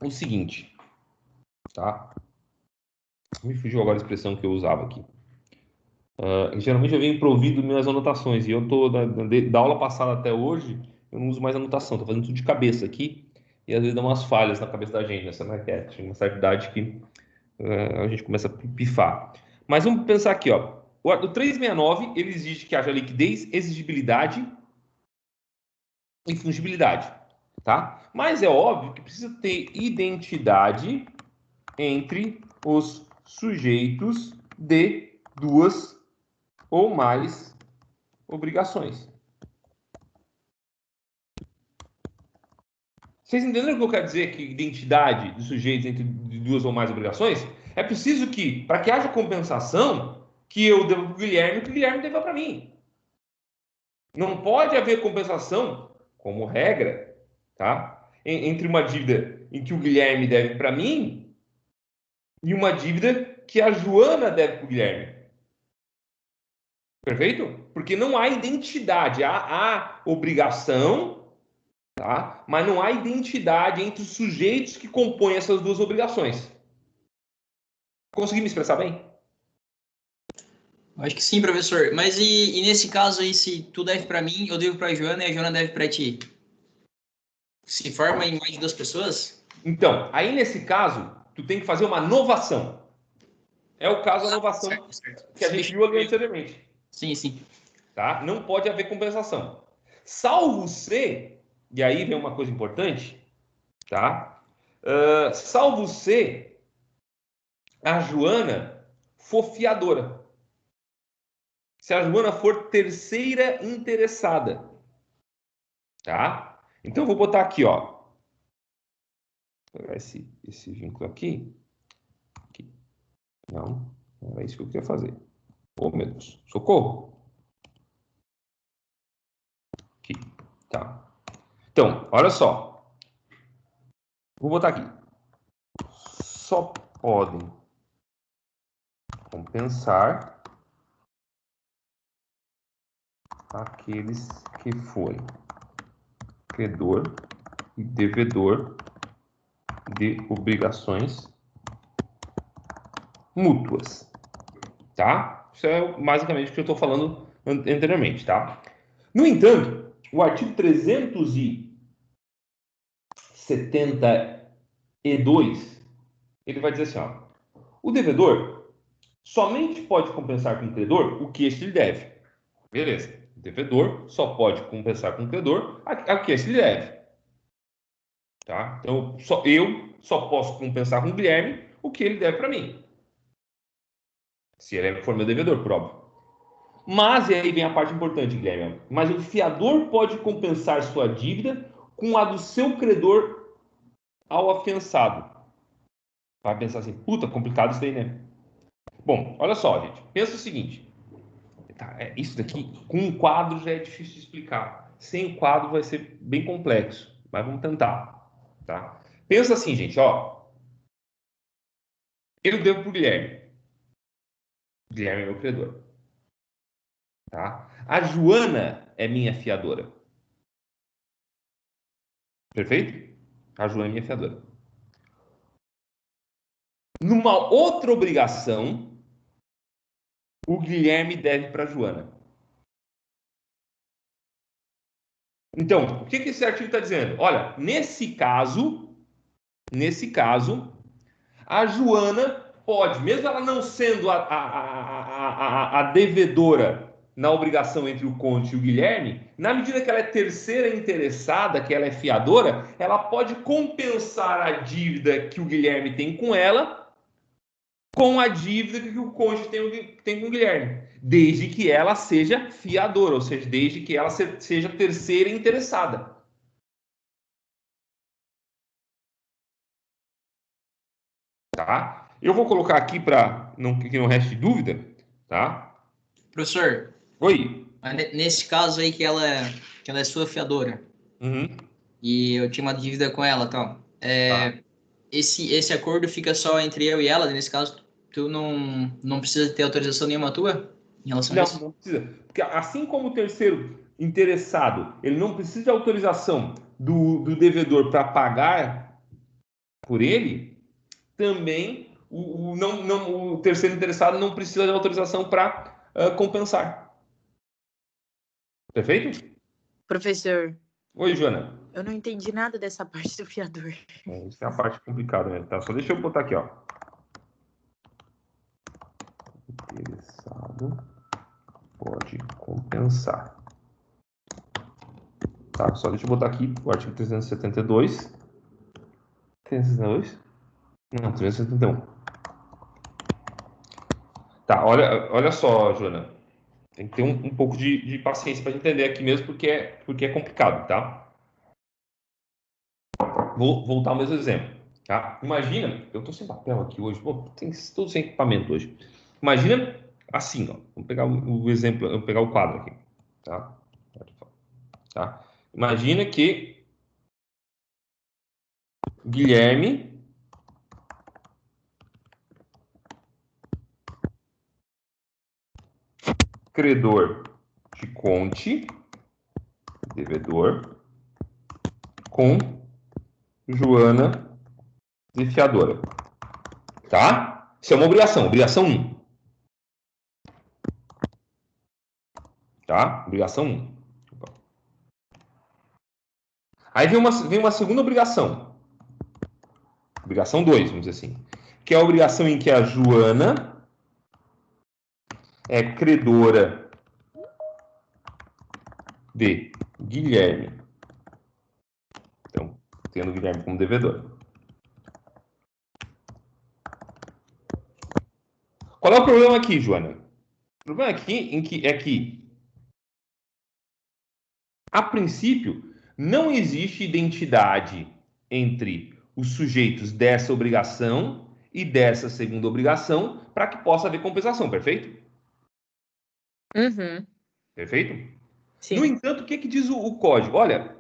o seguinte, tá? Me fugiu agora a expressão que eu usava aqui. Geralmente eu venho provido minhas anotações e eu tô da aula passada até hoje, eu não uso mais anotação, tô fazendo tudo de cabeça aqui e às vezes dá umas falhas na cabeça da gente, essa não é uma certa idade que a gente começa a pifar. Mas vamos pensar aqui, ó. O 369 ele exige que haja liquidez, exigibilidade e fungibilidade, tá? Mas é óbvio que precisa ter identidade entre os sujeitos de 2 ou mais obrigações. Vocês entenderam o que eu quero dizer? Que identidade dos sujeitos entre 2 ou mais obrigações? É preciso que, para que haja compensação, que eu devo para o Guilherme, que o Guilherme deva para mim. Não pode haver compensação, como regra, tá? Entre uma dívida em que o Guilherme deve para mim e uma dívida que a Joana deve para o Guilherme. Perfeito? Porque não há identidade, há obrigação, tá? Mas não há identidade entre os sujeitos que compõem essas duas obrigações. Consegui me expressar bem? Acho que sim, professor. Mas e nesse caso aí, se tu deve para mim, eu devo para a Joana e a Joana deve para ti? Se forma em mais de 2 pessoas? Então, aí nesse caso, tu tem que fazer uma novação. É o caso da novação Certo, certo. que a gente viu ali anteriormente. Sim, sim. Tá? Não pode haver compensação. Salvo se, e aí vem uma coisa importante, tá? Salvo se a Joana for fiadora. Se a Joana for terceira interessada, tá? Então eu vou botar aqui, ó. Vou pegar esse vínculo aqui. Não, não é isso que eu queria fazer. Oh, meu Deus. Socorro. Aqui, tá. Então, olha só. Vou botar aqui. Só podem compensar aqueles que forem credor e devedor de obrigações mútuas, tá? Isso é basicamente o que eu estou falando anteriormente, tá? No entanto, o artigo 372, ele vai dizer assim, ó, o devedor somente pode compensar com o credor o que este lhe deve. Beleza. O devedor só pode compensar com o credor o que este lhe deve. Tá? Então, eu só posso compensar com o Guilherme o que ele deve para mim. Se ele for meu devedor, por óbvio. Mas, e aí vem a parte importante, Guilherme, mas o fiador pode compensar sua dívida com a do seu credor ao afiançado. Vai pensar assim, puta, complicado isso daí, né? Bom, olha só, gente. Pensa o seguinte. Tá, isso daqui, com um quadro já é difícil de explicar. Sem quadro vai ser bem complexo. Mas vamos tentar. Tá? Pensa assim, gente, ó. Eu devo pro Guilherme. Guilherme é meu credor. Tá? A Joana é minha fiadora. Perfeito? A Joana é minha fiadora. Numa outra obrigação, o Guilherme deve para a Joana. Então, o que esse artigo está dizendo? Olha, nesse caso, a Joana pode, mesmo ela não sendo a devedora na obrigação entre o Conte e o Guilherme, na medida que ela é terceira interessada, que ela é fiadora, ela pode compensar a dívida que o Guilherme tem com ela com a dívida que o Conte tem com o Guilherme, desde que ela seja fiadora, ou seja, desde que ela seja terceira interessada. Tá? Eu vou colocar aqui para que não reste dúvida, tá? Professor, Oi. nesse caso aí que ela é sua fiadora, Uhum. e eu tinha uma dívida com ela, tal. Tá. Esse acordo fica só entre eu e ela, nesse caso, tu não precisa ter autorização nenhuma tua em relação a Não, isso? não precisa. Porque assim como o terceiro interessado, ele não precisa de autorização do devedor para pagar por ele, também o terceiro interessado não precisa de autorização para compensar. Perfeito? Professor, Oi, Joana. eu não entendi nada dessa parte do fiador. Isso é a parte complicada, né? Tá, só deixa eu botar aqui, ó. Interessado pode compensar. Tá, só deixa eu botar aqui o artigo 372. 372? Não, 371. Tá, olha só, Joana. Tem que ter um pouco de paciência para entender aqui mesmo, porque é complicado, tá? Vou voltar ao mesmo exemplo, tá? Imagina, eu tô sem papel aqui hoje, pô, tem tudo sem equipamento hoje. Imagina assim, ó. Vamos pegar o exemplo, vamos pegar o quadro aqui, tá? Tá? Imagina que Guilherme credor de Conte, devedor, com Joana de fiadora. Tá? Isso é uma obrigação. Obrigação 1. Tá? Obrigação 1. Aí vem uma segunda obrigação. Obrigação 2, vamos dizer assim. Que é a obrigação em que a Joana é credora de Guilherme. Então, tendo Guilherme como devedor. Qual é o problema aqui, Joana? O problema aqui é que, a princípio, não existe identidade entre os sujeitos dessa obrigação e dessa segunda obrigação para que possa haver compensação, perfeito? Uhum. Perfeito? Sim. No entanto, o que diz o código? Olha,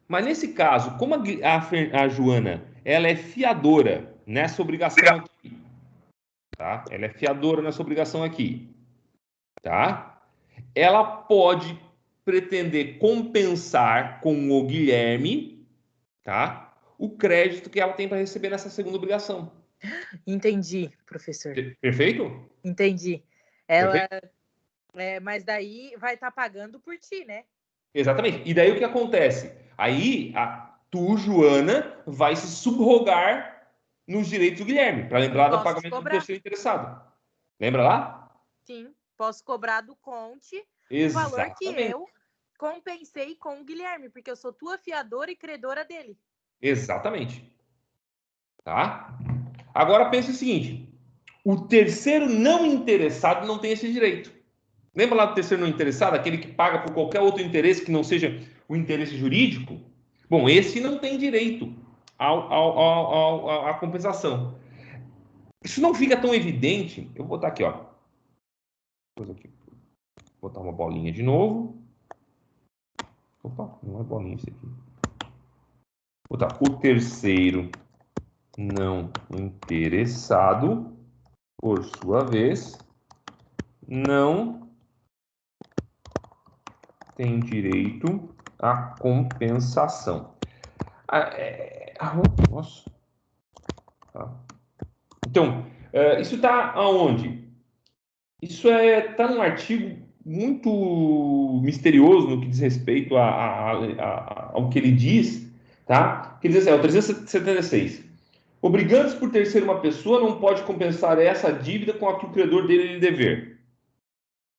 mas nesse caso, como a Joana ela é fiadora nessa obrigação aqui, tá? Ela é fiadora nessa obrigação aqui, tá? Ela pode pretender compensar com o Guilherme, tá? O crédito que ela tem para receber nessa segunda obrigação. Entendi, professor. Perfeito? Entendi. Ela, Perfeito? mas daí vai estar pagando por ti, né? Exatamente. E daí o que acontece? Aí tu, Joana, vai se subrogar nos direitos do Guilherme, para lembrar do Posso pagamento do cobrar. terceiro interessado. Lembra lá? Sim, posso cobrar do Conte o valor que Exatamente. eu compensei com o Guilherme, porque eu sou tua fiadora e credora dele. Exatamente. Tá? Agora pense o seguinte: o terceiro não interessado não tem esse direito. Lembra lá do terceiro não interessado, aquele que paga por qualquer outro interesse que não seja o interesse jurídico? Bom, esse não tem direito à compensação. Isso não fica tão evidente. Eu vou botar aqui, ó. Vou botar uma bolinha de novo. Opa, não é bolinha isso aqui. Vou botar o terceiro não interessado, por sua vez, não tem direito à compensação. Nossa. Tá. Então, isso está aonde? Isso está num artigo muito misterioso no que diz respeito ao que ele diz, tá? Que ele diz assim, é o 376. Obrigando-se por terceiro uma pessoa, não pode compensar essa dívida com a que o credor dele lhe dever.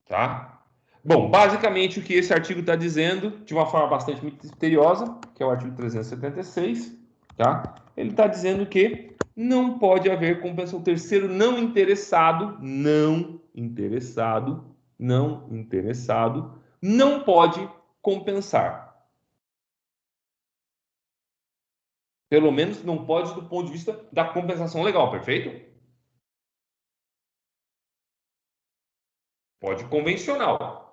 Tá? Bom, basicamente o que esse artigo está dizendo, de uma forma bastante misteriosa, que é o artigo 376, tá? Ele está dizendo que não pode haver compensação. O terceiro não interessado, não pode compensar. Pelo menos não pode do ponto de vista da compensação legal, perfeito? Pode convencional.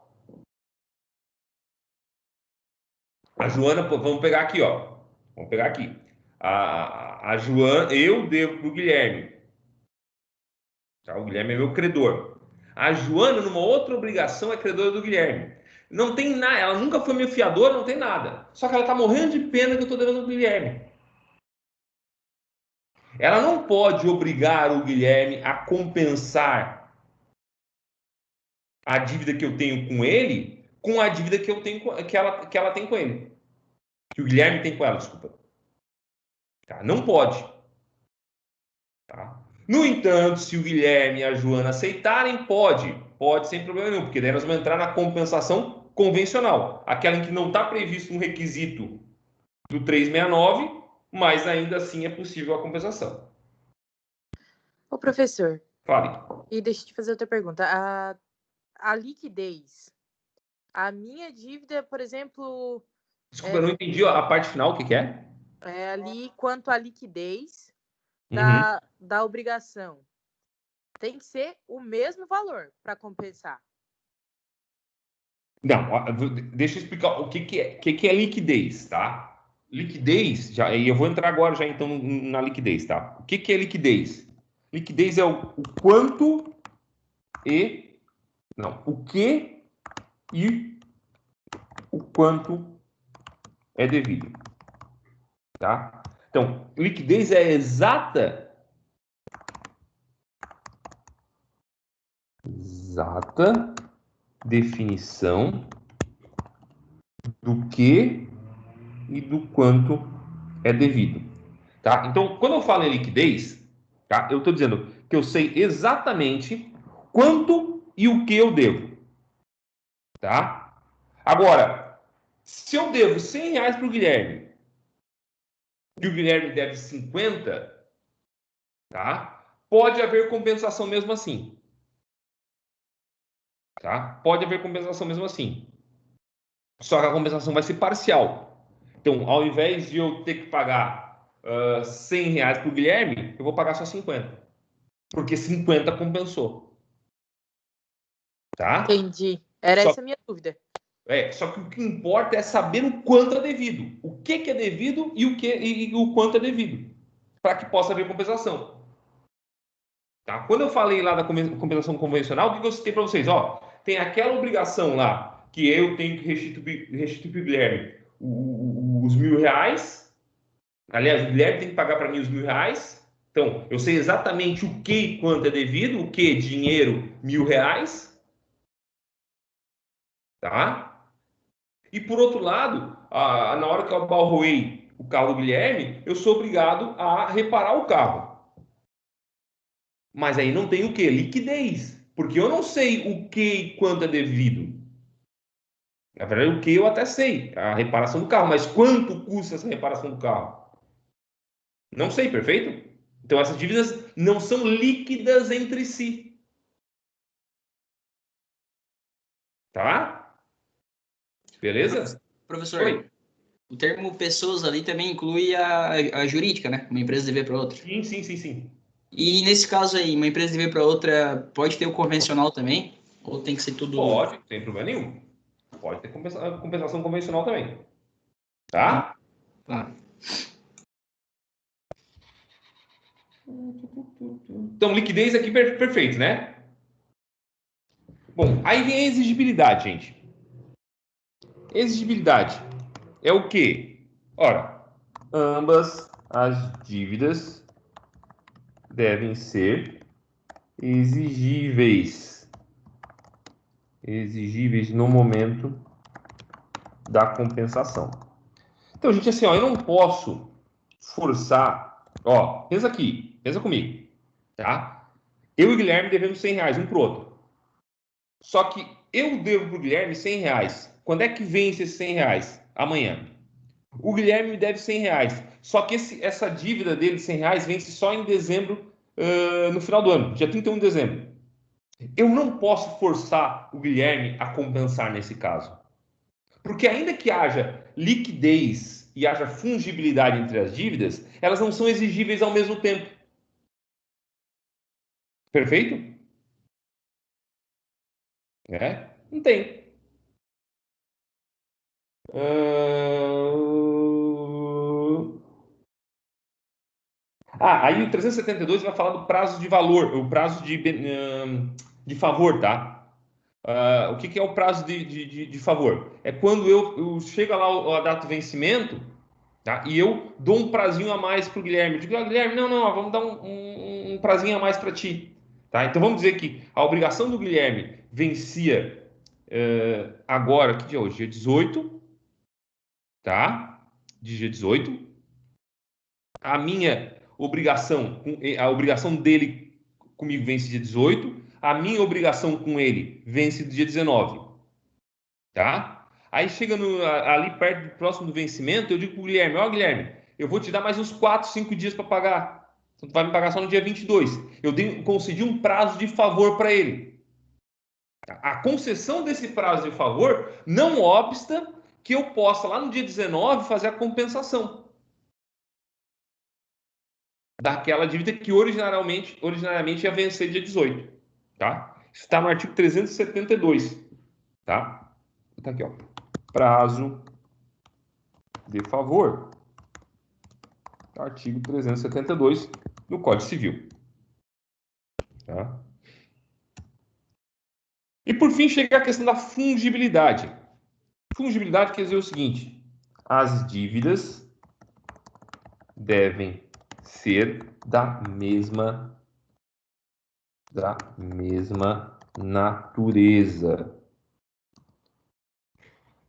A Joana, vamos pegar aqui, ó. Vamos pegar aqui. A Joana, eu devo para o Guilherme. Tá? O Guilherme é meu credor. A Joana, numa outra obrigação, é credora do Guilherme. Não tem nada, ela nunca foi minha fiadora, não tem nada. Só que ela está morrendo de pena que eu estou devendo para o Guilherme. Ela não pode obrigar o Guilherme a compensar a dívida que eu tenho com ele com a dívida que eu tenho que ela tem com ele. Que o Guilherme tem com ela, desculpa. Tá? Não pode. Tá? No entanto, se o Guilherme e a Joana aceitarem, pode sem problema nenhum, porque daí nós vamos entrar na compensação convencional, aquela em que não está previsto um requisito do 369, mas ainda assim é possível a compensação. Ô, professor. Fale. E deixa eu te fazer outra pergunta. A liquidez. A minha dívida, por exemplo... Desculpa, eu não entendi a parte final, o que é? É ali quanto à liquidez da obrigação. Tem que ser o mesmo valor para compensar. Não, deixa eu explicar o que é liquidez, tá? Liquidez, e eu vou entrar agora já então na liquidez, tá? O que é liquidez? Liquidez é o quanto e... Não, o que e o quanto é devido. Tá? Então, liquidez é exata definição do que e do quanto é devido. Tá? Então, quando eu falo em liquidez, tá? Eu estou dizendo que eu sei exatamente quanto e o que eu devo. Tá? Agora, se eu devo R$100 para o Guilherme e o Guilherme deve 50, tá? Pode haver compensação mesmo assim. Tá? Pode haver compensação mesmo assim. Só que a compensação vai ser parcial. Então, ao invés de eu ter que pagar R$100 para o Guilherme, eu vou pagar só 50. Porque 50 compensou. Tá? Entendi. Era Só, essa a minha dúvida. só que o que importa é saber o quanto é devido. O que é devido e o quanto é devido. Para que possa haver compensação. Tá? Quando eu falei lá da compensação convencional, o que eu citei para vocês? Ó, tem aquela obrigação lá que eu tenho que restituir para o Guilherme os R$1.000. Aliás, o Guilherme tem que pagar para mim os R$1.000. Então, eu sei exatamente o que e quanto é devido. O que? Dinheiro, R$1.000. Tá? E por outro lado, na hora que eu abalroei o carro do Guilherme, eu sou obrigado a reparar o carro. Mas aí não tem o quê? Liquidez. Porque eu não sei o que e quanto é devido. Na verdade, o que eu até sei, a reparação do carro. Mas quanto custa essa reparação do carro? Não sei, perfeito? Então essas dívidas não são líquidas entre si. Tá? Beleza? Professor, Oi. o termo pessoas ali também inclui a jurídica, né? Uma empresa dever para outra. Sim, sim, sim, sim. E nesse caso aí, uma empresa dever para outra pode ter o convencional também? Ou tem que ser tudo. Pode, sem problema nenhum. Pode ter compensação convencional também. Tá? Claro. Então, liquidez aqui perfeito, né? Bom, aí vem a exigibilidade, gente. Exigibilidade é o quê? Ora, ambas as dívidas devem ser exigíveis. Exigíveis no momento da compensação. Então, gente, assim, ó, eu não posso forçar. Ó, pensa aqui, pensa comigo, tá? Eu e o Guilherme devemos R$100 um pro outro. Só que eu devo pro Guilherme R$100. Quando é que vence esses R$100? Amanhã. O Guilherme me deve R$100. Só que essa dívida dele de R$100 vence só em dezembro, no final do ano, dia 31 de dezembro. Eu não posso forçar o Guilherme a compensar nesse caso. Porque ainda que haja liquidez e haja fungibilidade entre as dívidas, elas não são exigíveis ao mesmo tempo. Perfeito? É? Não tem. Aí o 372 vai falar do prazo de valor, o prazo de favor, tá? O que é o prazo de favor? É quando eu chego lá a data de vencimento, tá? E eu dou um prazinho a mais para o Guilherme. Eu digo, Guilherme, não, vamos dar um prazinho a mais para ti. Tá? Então vamos dizer que a obrigação do Guilherme vencia agora, que dia é hoje? Dia 18, tá? Dia 18. A minha obrigação, a obrigação dele comigo vence dia 18. A minha obrigação com ele vence dia 19. Tá? Aí chega ali perto, próximo do vencimento, eu digo pro Guilherme, ó Guilherme, eu vou te dar mais uns 4, 5 dias para pagar. Então tu vai me pagar só no dia 22. Eu concedi um prazo de favor para ele. A concessão desse prazo de favor não obsta que eu possa, lá no dia 19, fazer a compensação daquela dívida que originariamente ia vencer dia 18. Tá? Isso está no artigo 372. Tá? Tá aqui, ó. Prazo de favor. Artigo 372 do Código Civil. Tá? E por fim chega a questão da fungibilidade. Fungibilidade quer dizer o seguinte: as dívidas devem ser da mesma natureza.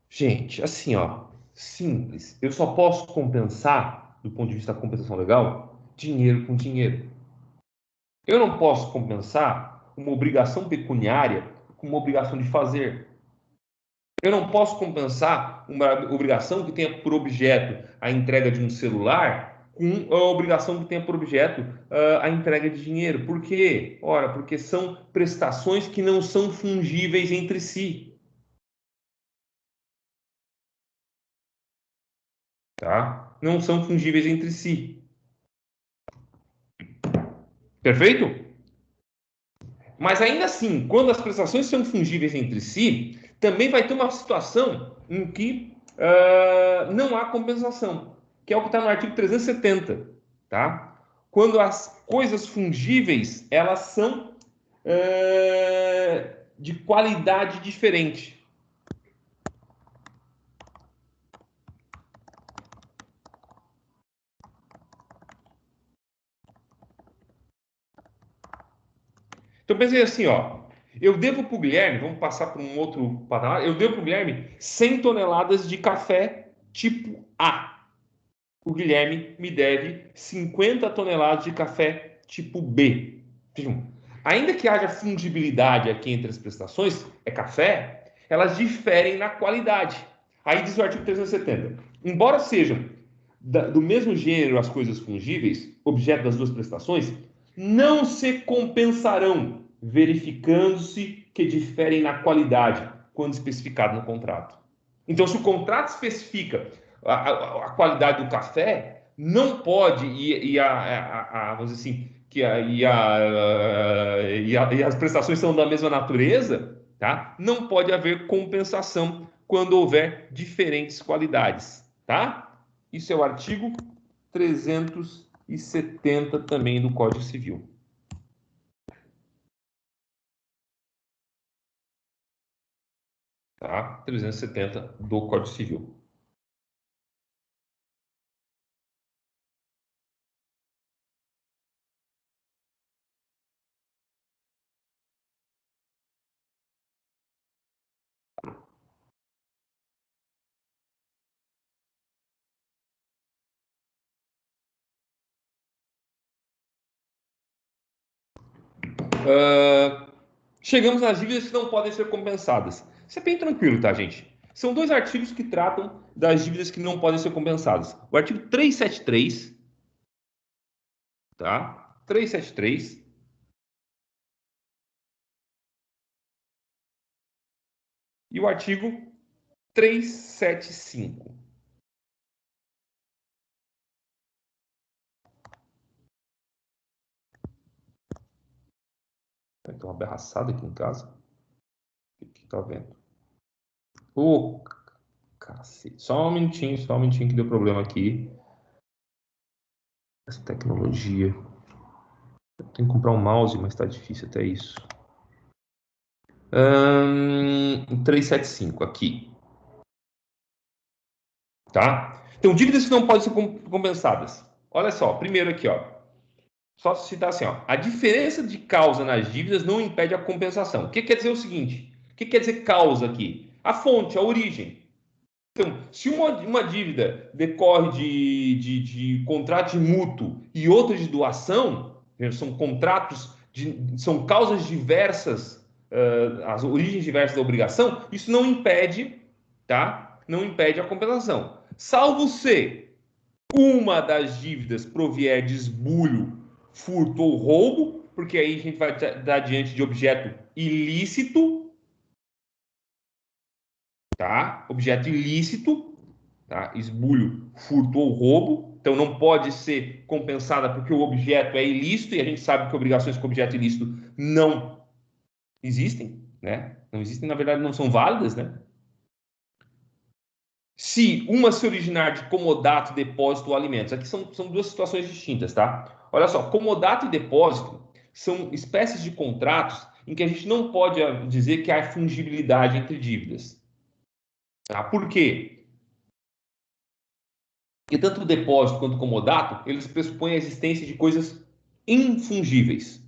Gente, assim, ó, simples. Eu só posso compensar, do ponto de vista da compensação legal, dinheiro com dinheiro. Eu não posso compensar uma obrigação pecuniária com uma obrigação de fazer. Eu não posso compensar uma obrigação que tenha por objeto a entrega de um celular com a obrigação que tenha por objeto a entrega de dinheiro. Por quê? Ora, porque são prestações que não são fungíveis entre si. Tá? Não são fungíveis entre si. Perfeito? Mas ainda assim, quando as prestações são fungíveis entre si, também vai ter uma situação em que não há compensação, que é o que está no artigo 370, tá? Quando as coisas fungíveis, elas são de qualidade diferente. Então pensei assim, ó, eu devo para o Guilherme, vamos passar para um outro patamar, eu devo para o Guilherme 100 toneladas de café tipo A. O Guilherme me deve 50 toneladas de café tipo B. Ainda que haja fungibilidade aqui entre as prestações, é café, elas diferem na qualidade. Aí diz o artigo 370. Embora sejam do mesmo gênero as coisas fungíveis, objeto das duas prestações, não se compensarão, verificando-se que diferem na qualidade, quando especificado no contrato. Então, se o contrato especifica a qualidade do café, não pode, vamos dizer assim, e as prestações são da mesma natureza, tá? Não pode haver compensação quando houver diferentes qualidades, tá? Isso é o artigo 370 também do Código Civil. Tá? 370 do Código Civil. Chegamos nas dívidas que não podem ser compensadas. Isso é bem tranquilo, tá, gente? São dois artigos que tratam das dívidas que não podem ser compensadas. O artigo 373, tá? 373. E o artigo 375. Tem uma berraçada aqui em casa. O que tá vendo? Ô, cacete. Só um minutinho que deu problema aqui. Essa tecnologia. Eu tenho que comprar um mouse, mas tá difícil até isso. 375 aqui. Tá? Então, dívidas que não podem ser compensadas. Olha só, primeiro aqui, ó. Só citar assim, ó. A diferença de causa nas dívidas não impede a compensação. O que quer dizer o seguinte? O que quer dizer causa aqui? A fonte, a origem. Então, se uma dívida decorre de contrato de mútuo e outra de doação, são contratos, são causas diversas, as origens diversas da obrigação, isso não impede, tá? Não impede a compensação. Salvo se uma das dívidas provier de esbulho, furto ou roubo, porque aí a gente vai dar diante de objeto ilícito, tá? Objeto ilícito, tá? Esbulho, furto ou roubo. Então não pode ser compensada porque o objeto é ilícito e a gente sabe que obrigações com objeto ilícito não existem, né? Não existem, na verdade, não são válidas, né? Se uma se originar de comodato, depósito ou alimentos. Aqui são duas situações distintas, tá? Olha só, comodato e depósito são espécies de contratos em que a gente não pode dizer que há fungibilidade entre dívidas. Tá? Por quê? Porque tanto o depósito quanto o comodato, eles pressupõem a existência de coisas infungíveis.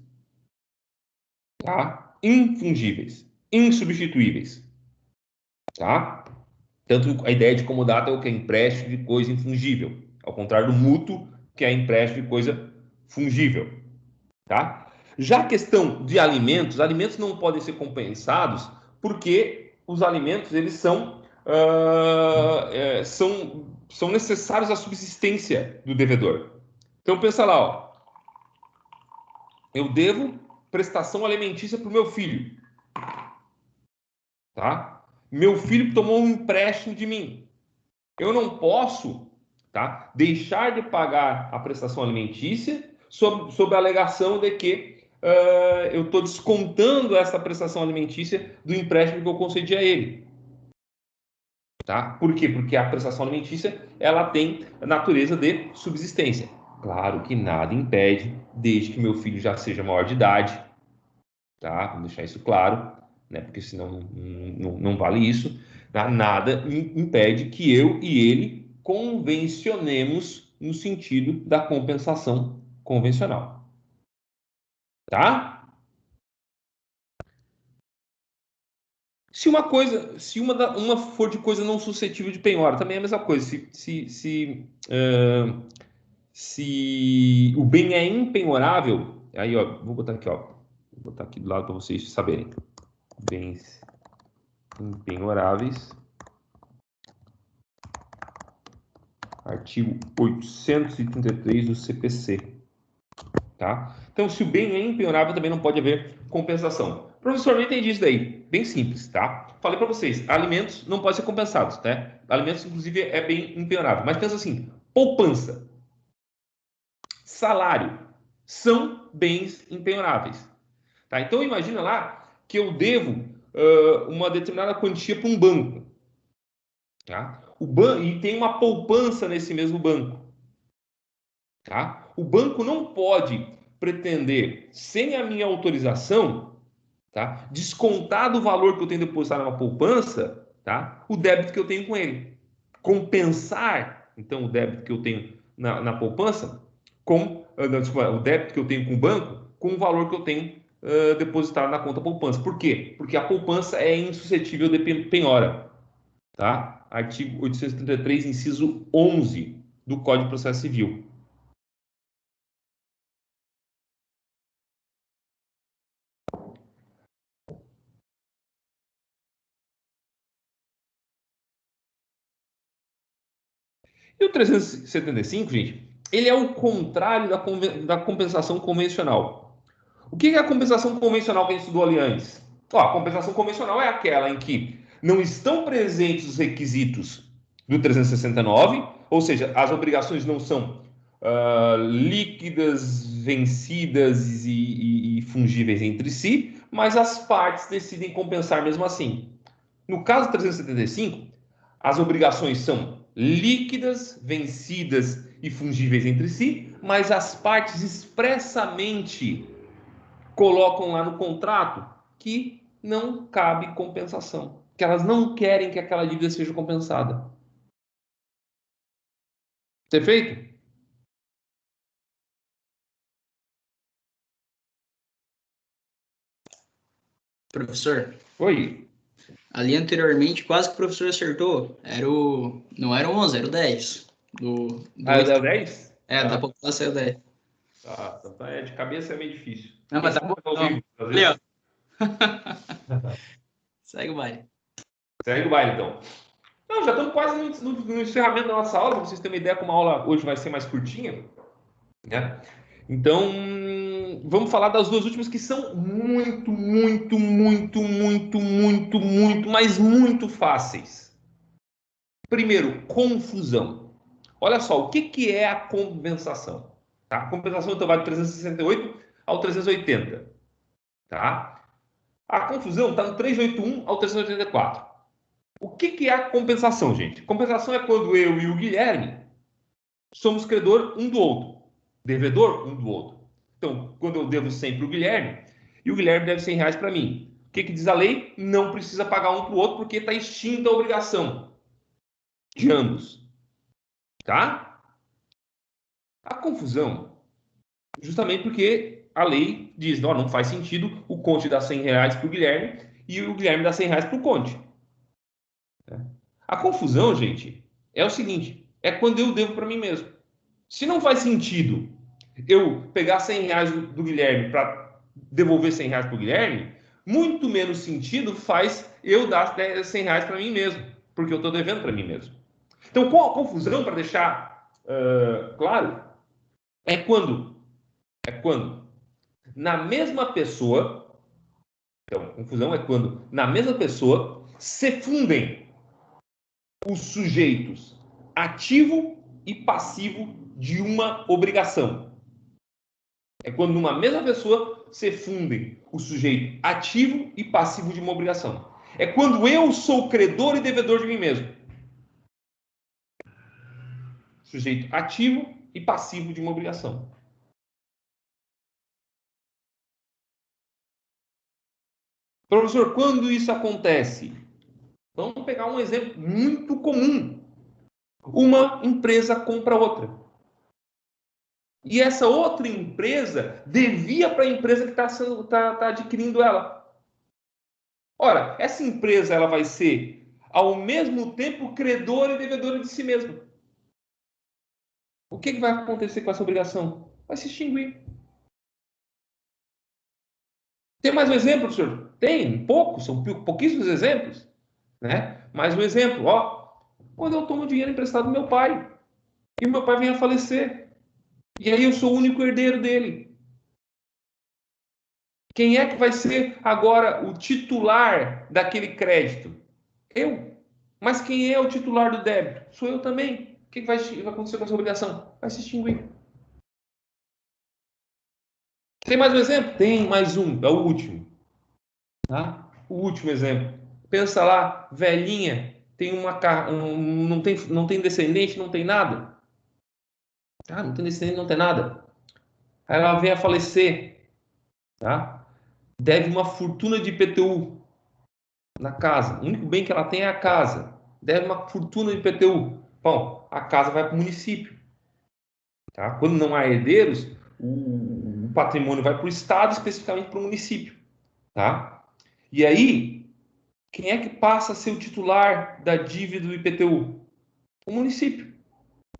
Tá? Infungíveis, insubstituíveis. Tá? Tanto a ideia de comodato é o que é empréstimo de coisa infungível, ao contrário do mútuo, que é empréstimo de coisa fungível. Tá? Já a questão de alimentos não podem ser compensados porque os alimentos eles são necessários à subsistência do devedor. Então pensa lá, ó, eu devo prestação alimentícia para o meu filho, tá? Meu filho tomou um empréstimo de mim. Eu não posso, tá, deixar de pagar a prestação alimentícia sob a alegação de que eu estou descontando essa prestação alimentícia do empréstimo que eu concedi a ele. Tá? Por quê? Porque a prestação alimentícia ela tem a natureza de subsistência. Claro que nada impede, desde que meu filho já seja maior de idade, tá? Vamos deixar isso claro, né? Porque senão não vale isso. Tá? Nada impede que eu e ele convencionemos no sentido da compensação convencional. Tá? Se uma for de coisa não suscetível de penhora, também é a mesma coisa. Se o bem é impenhorável, aí ó, vou botar aqui, ó, vou botar aqui do lado para vocês saberem. Bens impenhoráveis. Artigo 833 do CPC. Tá? Então, se o bem é impenhorável, também não pode haver compensação. Professor, não entendi isso daí. Bem simples, tá? Falei para vocês, alimentos não podem ser compensados, né? Alimentos, inclusive, é bem impenhorável. Mas pensa assim, poupança, salário, são bens impenhoráveis. Tá? Então, imagina lá que eu devo uma determinada quantia para um banco. Tá? E tem uma poupança nesse mesmo banco. Tá? O banco não pode pretender, sem a minha autorização, tá, descontar do valor que eu tenho depositado na poupança, tá, o débito que eu tenho com ele. Compensar, então, o débito que eu tenho na poupança com o débito que eu tenho com o banco com o valor que eu tenho depositado na conta poupança. Por quê? Porque a poupança é insuscetível de penhora. Tá? Artigo 833, inciso 11 do Código de Processo Civil. E o 375, gente, ele é o contrário da compensação convencional. O que é a compensação convencional que a gente estudou ali antes? A compensação convencional é aquela em que não estão presentes os requisitos do 369, ou seja, as obrigações não são líquidas, vencidas e fungíveis entre si, mas as partes decidem compensar mesmo assim. No caso do 375, as obrigações são líquidas, vencidas e fungíveis entre si, mas as partes expressamente colocam lá no contrato que não cabe compensação, que elas não querem que aquela dívida seja compensada. Perfeito? Professor, Oi. ali anteriormente quase que o professor acertou. Não era o 11, era o 10. É o 10? Da poupança é o 10. Tá, de cabeça é meio difícil. Não, mas tá bom. Ali, ó. Segue o baile. Segue o baile, então. Não, já estamos quase no encerramento da nossa aula, para vocês terem uma ideia como a aula hoje vai ser mais curtinha, né? Então, vamos falar das duas últimas que são muito, mas muito fáceis. Primeiro, confusão. Olha só, o que é a compensação? Tá? A compensação então vai do 368 ao 380. Tá? A confusão está do 381 ao 384. O que é a compensação, gente? Compensação é quando eu e o Guilherme somos credor um do outro, devedor um do outro. Então, quando eu devo 100 para o Guilherme, e o Guilherme deve R$100 para mim. O que diz a lei? Não precisa pagar um para o outro porque está extinta a obrigação de ambos. Tá? A confusão, justamente porque a lei diz, não faz sentido o Conte dar R$100 para o Guilherme e o Guilherme dar R$100 para o Conte. A confusão, gente, é o seguinte, é quando eu devo para mim mesmo. Se não faz sentido eu pegar R$100 do Guilherme para devolver R$100 para o Guilherme, muito menos sentido faz eu dar R$100 para mim mesmo, porque eu estou devendo para mim mesmo. Então, com a confusão, para deixar claro, é quando na mesma pessoa, então, confusão é quando na mesma pessoa se fundem os sujeitos ativo e passivo de uma obrigação. É quando numa mesma pessoa se fundem o sujeito ativo e passivo de uma obrigação. É quando eu sou credor e devedor de mim mesmo. Sujeito ativo e passivo de uma obrigação. Professor, quando isso acontece? Vamos pegar um exemplo muito comum. Uma empresa compra outra. E essa outra empresa devia para a empresa que está adquirindo ela. Ora, essa empresa ela vai ser, ao mesmo tempo, credora e devedora de si mesma. O que vai acontecer com essa obrigação? Vai se extinguir. Tem mais um exemplo, professor? Tem, poucos, são pouquíssimos exemplos. Né? Mais um exemplo, quando eu tomo dinheiro emprestado do meu pai, e o meu pai vem a falecer, e aí eu sou o único herdeiro dele. Quem é que vai ser agora o titular daquele crédito? Eu. Mas quem é o titular do débito? Sou eu também. O que vai acontecer com essa obrigação? Vai se extinguir. Tem mais um exemplo? Tem mais um, é o último. Tá? O último exemplo. Pensa lá, velhinha, tem não tem descendente, não tem nada. Não tem descendente, não tem nada. Aí ela vem a falecer. Tá? Deve uma fortuna de IPTU na casa. O único bem que ela tem é a casa. Deve uma fortuna de IPTU. Bom, a casa vai para o município. Tá? Quando não há herdeiros, o patrimônio vai para o Estado, especificamente para o município. Tá? E aí, quem é que passa a ser o titular da dívida do IPTU? O município.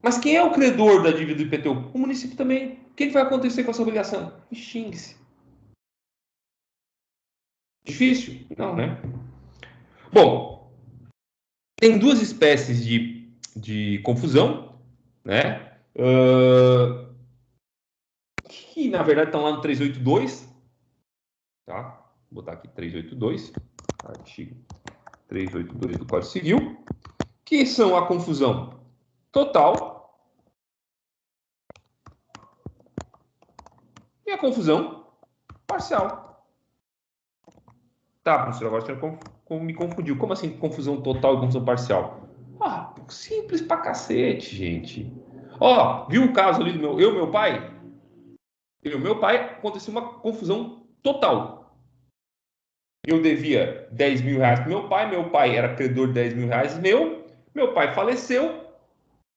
Mas quem é o credor da dívida do IPTU? O município também. O que vai acontecer com essa obrigação? Extingue-se. Difícil? Não, né? Bom, tem duas espécies de confusão, né? Que na verdade estão lá no 382, tá? Vou botar aqui 382, artigo 382 do Código Civil, que são a confusão total e a confusão parcial. Tá, professor, agora você me confundiu. Como assim confusão total e confusão parcial? Simples pra cacete, gente. Viu o caso ali do meu pai? Eu e meu pai, aconteceu uma confusão total. Eu devia R$10.000 para meu pai era credor de R$10.000 meu pai faleceu,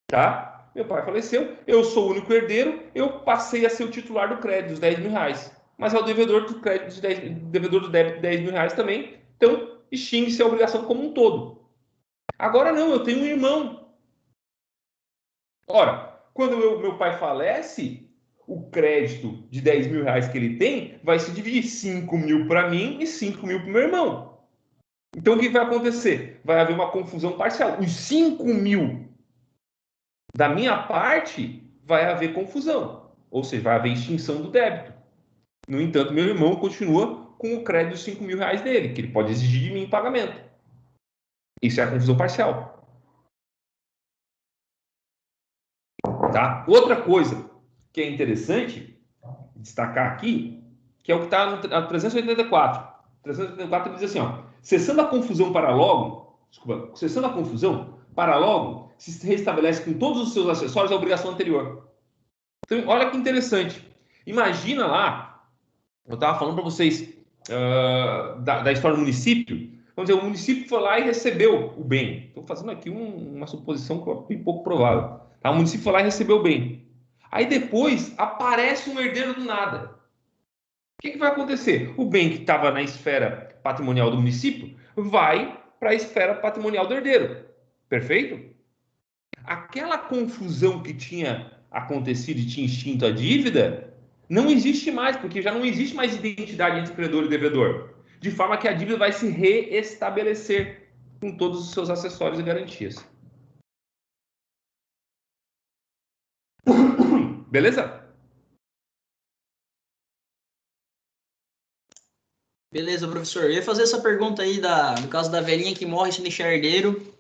tá? Meu pai faleceu, eu sou o único herdeiro, eu passei a ser o titular do crédito, dos R$10.000. Mas é o devedor do crédito, devedor do débito de R$10.000 também, então extingue-se a obrigação como um todo. Agora não, eu tenho um irmão. Ora, quando meu pai falece, o crédito de R$10.000 que ele tem vai se dividir 5.000 para mim e 5.000 para o meu irmão. Então, o que vai acontecer? Vai haver uma confusão parcial. Os 5.000 da minha parte vai haver confusão. Ou seja, vai haver extinção do débito. No entanto, meu irmão continua com o crédito dos R$5.000 dele, que ele pode exigir de mim em pagamento. Isso é a confusão parcial. Tá? Outra coisa que é interessante destacar aqui, que é o que está no 384. 384 diz assim, cessando a confusão para logo, se restabelece com todos os seus acessórios a obrigação anterior. Então, olha que interessante. Imagina lá eu estava falando para vocês da história do município. Vamos dizer, o município foi lá e recebeu o bem. Estou fazendo aqui uma suposição que é bem pouco provável. Tá? O município foi lá e recebeu o bem. Aí depois aparece um herdeiro do nada. O que vai acontecer? O bem que estava na esfera patrimonial do município vai para a esfera patrimonial do herdeiro. Perfeito? Aquela confusão que tinha acontecido e tinha extinto a dívida não existe mais, porque já não existe mais identidade entre credor e devedor. De forma que a dívida vai se reestabelecer com todos os seus acessórios e garantias. Beleza? Beleza, professor. Eu ia fazer essa pergunta aí do caso da velhinha que morre sem deixar herdeiro.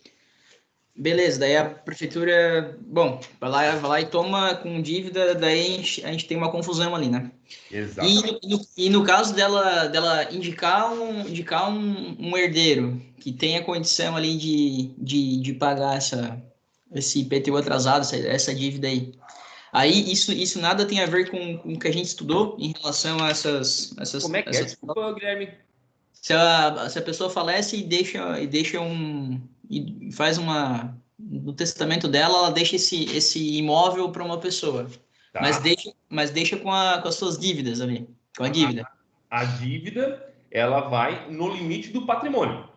Beleza, daí a prefeitura, bom, vai lá e toma com dívida, daí a gente tem uma confusão ali, né? Exatamente. E no caso dela indicar um herdeiro que tenha condição ali de pagar esse IPTU atrasado, essa dívida aí. Aí isso nada tem a ver com o que a gente estudou em relação a essas Como é que é? Desculpa, Guilherme. Se a pessoa falece e faz no testamento dela, ela deixa esse imóvel para uma pessoa, Tá. mas deixa com as suas dívidas ali, com a dívida. A dívida, ela vai no limite do patrimônio,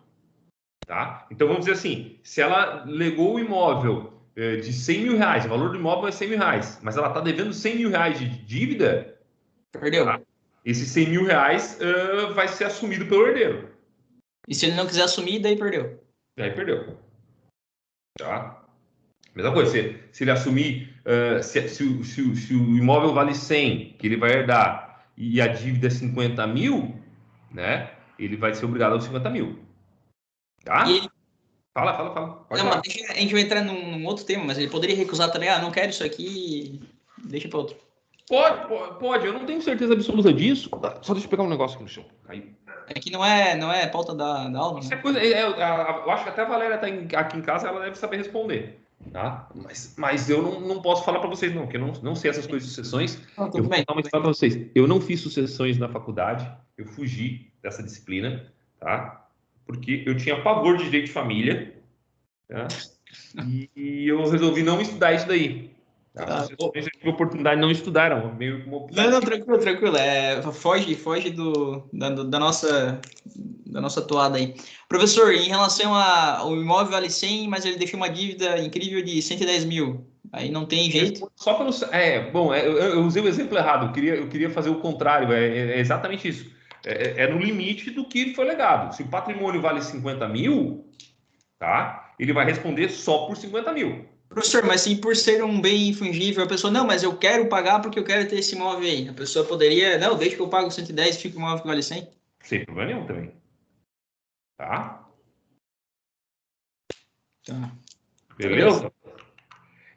tá? Então vamos dizer assim, se ela legou o imóvel de 100 mil reais, o valor do imóvel é 100 mil reais, mas ela está devendo 100 mil reais de dívida, Perdeu. Tá? Esses 100 mil reais vai ser assumido pelo herdeiro. E se ele não quiser assumir, daí perdeu. Daí perdeu. Tá? Mesma coisa, se ele assumir, se o imóvel vale 100, que ele vai herdar, e a dívida é 50 mil, né? Ele vai ser obrigado aos 50 mil. Tá? E ele... Fala. Não, mas a gente vai entrar num outro tema, mas ele poderia recusar também, não quero isso aqui, deixa para outro. Pode, eu não tenho certeza absoluta disso. Só deixa eu pegar um negócio aqui no chão. Aí. É que não é pauta da aula. Isso é né? coisa, eu acho que até a Valéria está aqui em casa, ela deve saber responder. Tá? Mas eu não posso falar para vocês, não, porque eu não sei essas coisas de sucessões. Eu vou contar uma história para vocês. Eu não fiz sucessões na faculdade, eu fugi dessa disciplina, tá? Porque eu tinha pavor de direito de família, tá? E eu resolvi não estudar isso daí. Tá? Sucessões eu tive oportunidade de não estudar, não. Meio como Não, tranquilo. Foge da nossa toada aí. Professor, em relação ao imóvel vale 100, mas ele deixou uma dívida incrível de 110 mil. Aí não tem jeito. Só pelo. Eu usei o exemplo errado. Eu queria fazer o contrário. É exatamente isso. É no limite do que foi legado. Se o patrimônio vale 50 mil, tá? Ele vai responder só por 50 mil. Professor, mas sim por ser um bem infungível, a pessoa, não, mas eu quero pagar porque eu quero ter esse imóvel aí. A pessoa poderia, não, deixa que eu pago 110 e fica o imóvel que vale 100. Sem problema nenhum também. Tá? Tá. Beleza?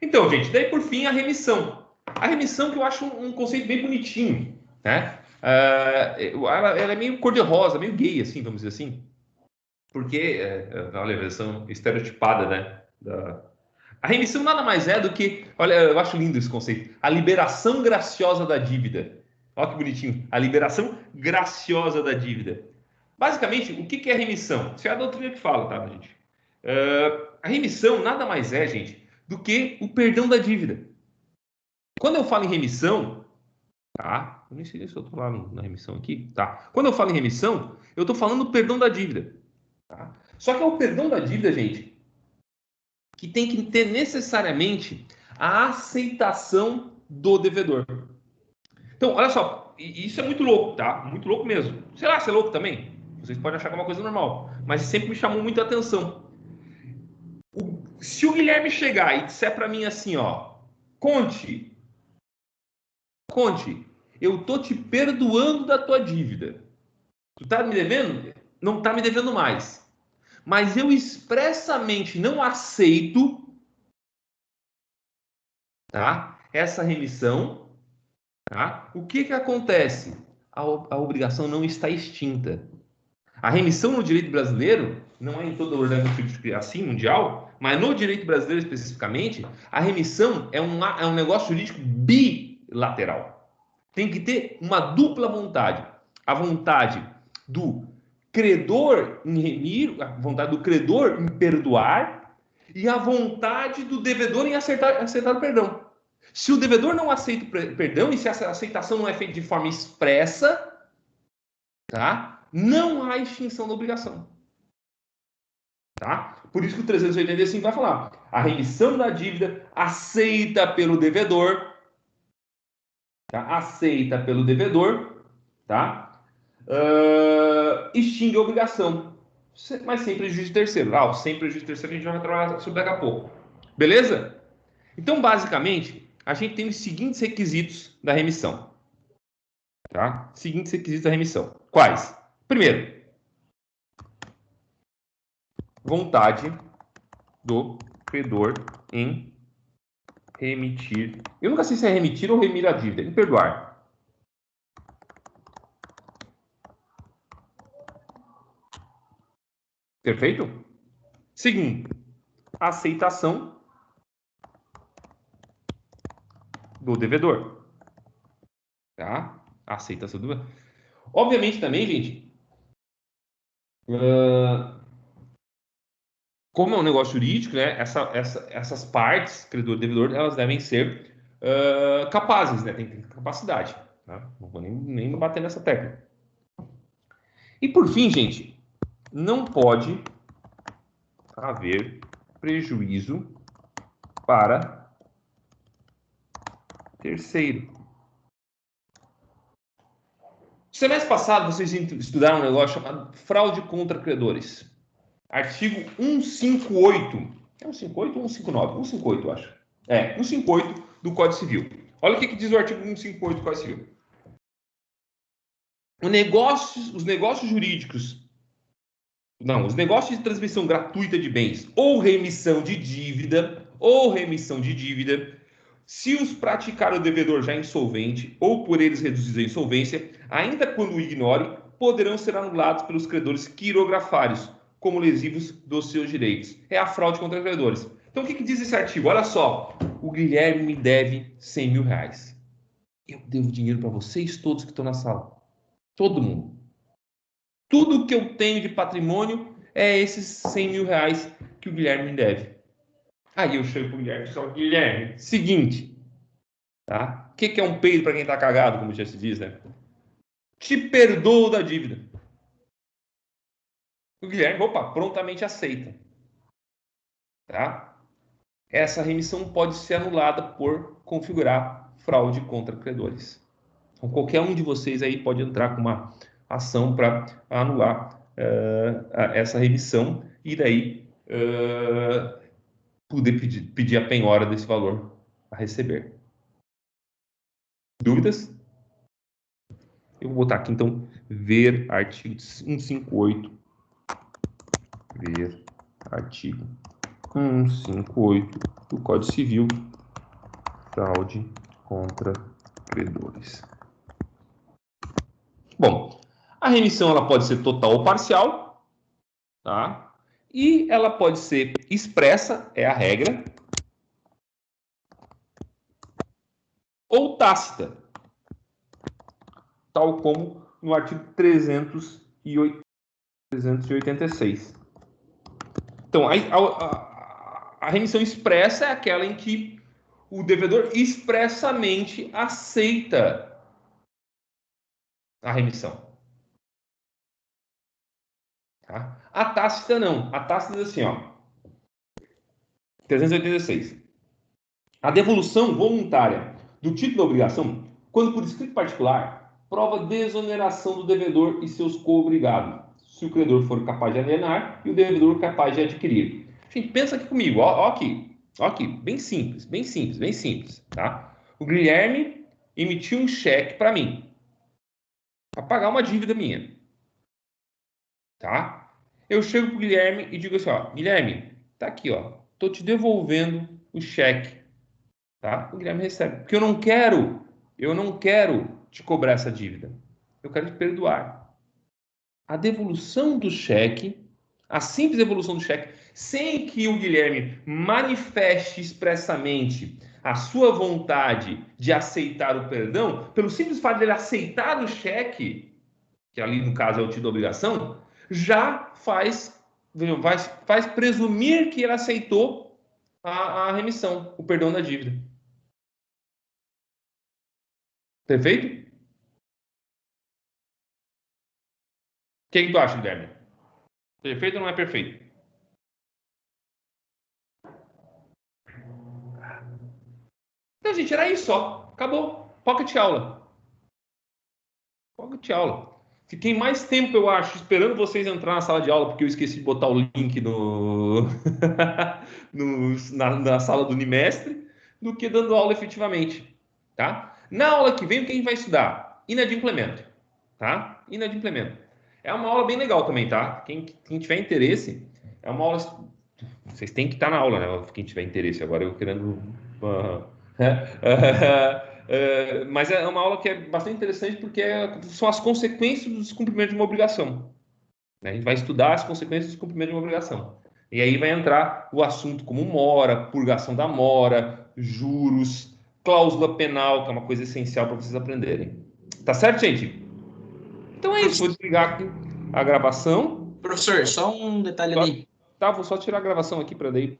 Então, gente, daí por fim a remissão. A remissão que eu acho um conceito bem bonitinho, né? Ela é meio cor-de-rosa, meio gay, assim, vamos dizer assim. Porque, olha, a versão estereotipada, né? A remissão nada mais é do que, olha, eu acho lindo esse conceito, a liberação graciosa da dívida. Olha que bonitinho, a liberação graciosa da dívida. Basicamente, o que é remissão? Isso é a doutrina que fala, tá, gente? A remissão nada mais é, gente, do que o perdão da dívida. Quando eu falo em remissão, tá? Eu nem sei se eu estou lá na remissão aqui, tá? Quando eu falo em remissão, eu estou falando do perdão da dívida. Tá? Só que é o perdão da dívida, gente, que tem que ter necessariamente a aceitação do devedor. Então, olha só, isso é muito louco, tá? Muito louco mesmo. Sei lá, se é louco também. Vocês podem achar que é uma coisa normal, mas sempre me chamou muita atenção. Se o Guilherme chegar e disser para mim assim, ó, Conte, eu tô te perdoando da tua dívida. Tu tá me devendo? Não tá me devendo mais. Mas eu expressamente não aceito, tá? Essa remissão, tá? O que acontece? A obrigação não está extinta. A remissão no direito brasileiro, não é em todo o ordenamento jurídico assim, mundial, mas no direito brasileiro especificamente, a remissão é um negócio jurídico bilateral. Tem que ter uma dupla vontade. a vontade do credor em remir, a vontade do credor em perdoar e a vontade do devedor em aceitar o perdão. Se o devedor não aceita o perdão e se essa aceitação não é feita de forma expressa, tá? Não há extinção da obrigação. Tá? Por isso que o 385 vai falar: a remissão da dívida aceita pelo devedor, tá? Aceita pelo devedor, tá? Extingue a obrigação, mas sem prejuízo de terceiro. Sem prejuízo de terceiro a gente vai trabalhar sobre daqui a pouco. Beleza? Então, basicamente, a gente tem os seguintes requisitos da remissão. Tá? Seguintes requisitos da remissão. Quais? Primeiro, vontade do credor em remitir. Eu nunca sei se é remitir ou remir a dívida. Em perdoar. Perfeito? Segundo, aceitação do devedor. Tá? Aceitação do devedor. Obviamente também, gente, como é um negócio jurídico, né, essas partes, credor e devedor, elas devem ser capazes, né, tem que ter capacidade. Tá? Não vou nem bater nessa tecla. E por fim, gente, não pode haver prejuízo para terceiro. Semestre passado, vocês estudaram um negócio chamado fraude contra credores. Artigo 158. É 158 ou 159? 158, eu acho. 158 do Código Civil. Olha o que diz o artigo 158 do Código Civil. Os negócios jurídicos... Não, os negócios de transmissão gratuita de bens ou remissão de dívida, se os praticar o devedor já insolvente ou por eles reduzidos à insolvência, ainda quando o ignore, poderão ser anulados pelos credores quirografários, como lesivos dos seus direitos. É a fraude contra credores. Então, o que diz esse artigo? Olha só, o Guilherme me deve 100 mil reais. Eu devo dinheiro para vocês todos que estão na sala. Todo mundo. Tudo que eu tenho de patrimônio é esses 100 mil reais que o Guilherme me deve. Aí eu chego para o Guilherme e falo: Guilherme, seguinte, tá? O que é um peido para quem está cagado, como já se diz, né? Te perdoo da dívida. O Guilherme, prontamente aceita. Tá? Essa remissão pode ser anulada por configurar fraude contra credores. Então, qualquer um de vocês aí pode entrar com uma ação para anular essa remissão e daí poder pedir a penhora desse valor a receber. Dúvidas? Eu vou botar aqui, então, ver artigo 158. Ver artigo 158 do Código Civil, fraude contra credores. Bom, a remissão ela pode ser total ou parcial, tá? E ela pode ser expressa, é a regra, ou tácita, tal como no artigo 386. Então, a remissão expressa é aquela em que o devedor expressamente aceita a remissão. Tá? A tácita não. A tácita diz assim, 386. A devolução voluntária do título da obrigação, quando por escrito particular, prova desoneração do devedor e seus co-obrigados, se o credor for capaz de alienar e o devedor capaz de adquirir. Gente, pensa aqui comigo, ó aqui, bem simples, tá? O Guilherme emitiu um cheque para mim, para pagar uma dívida minha, tá? Eu chego pro Guilherme e digo assim, Guilherme, tá aqui, tô te devolvendo o cheque, tá? O Guilherme recebe, porque eu não quero te cobrar essa dívida, eu quero te perdoar. A devolução do cheque, a simples devolução do cheque, sem que o Guilherme manifeste expressamente a sua vontade de aceitar o perdão, pelo simples fato de ele aceitar o cheque, que ali no caso é o título da obrigação, já faz presumir que ele aceitou a remissão, o perdão da dívida. Perfeito? O que tu acha, Guilherme? Perfeito ou não é perfeito? Então, gente, era isso só. Acabou. Pocket aula. Pocket aula. Fiquei mais tempo, eu acho, esperando vocês entrar na sala de aula, porque eu esqueci de botar o link na sala do Unimestre, do que dando aula efetivamente. Tá? Na aula que vem, o que a gente vai estudar? Inadimplemento. Tá? Inadimplemento. É uma aula bem legal também, tá? Quem tiver interesse, é uma aula. Vocês têm que estar na aula, né? Quem tiver interesse. Agora eu querendo. Mas é uma aula que é bastante interessante porque são as consequências do descumprimento de uma obrigação. Né? A gente vai estudar as consequências do descumprimento de uma obrigação. E aí vai entrar o assunto como mora, purgação da mora, juros, cláusula penal, que é uma coisa essencial para vocês aprenderem. Tá certo, gente? Então é isso. Vou desligar aqui a gravação. Professor, só um detalhe ali. Tá, vou só tirar a gravação aqui para daí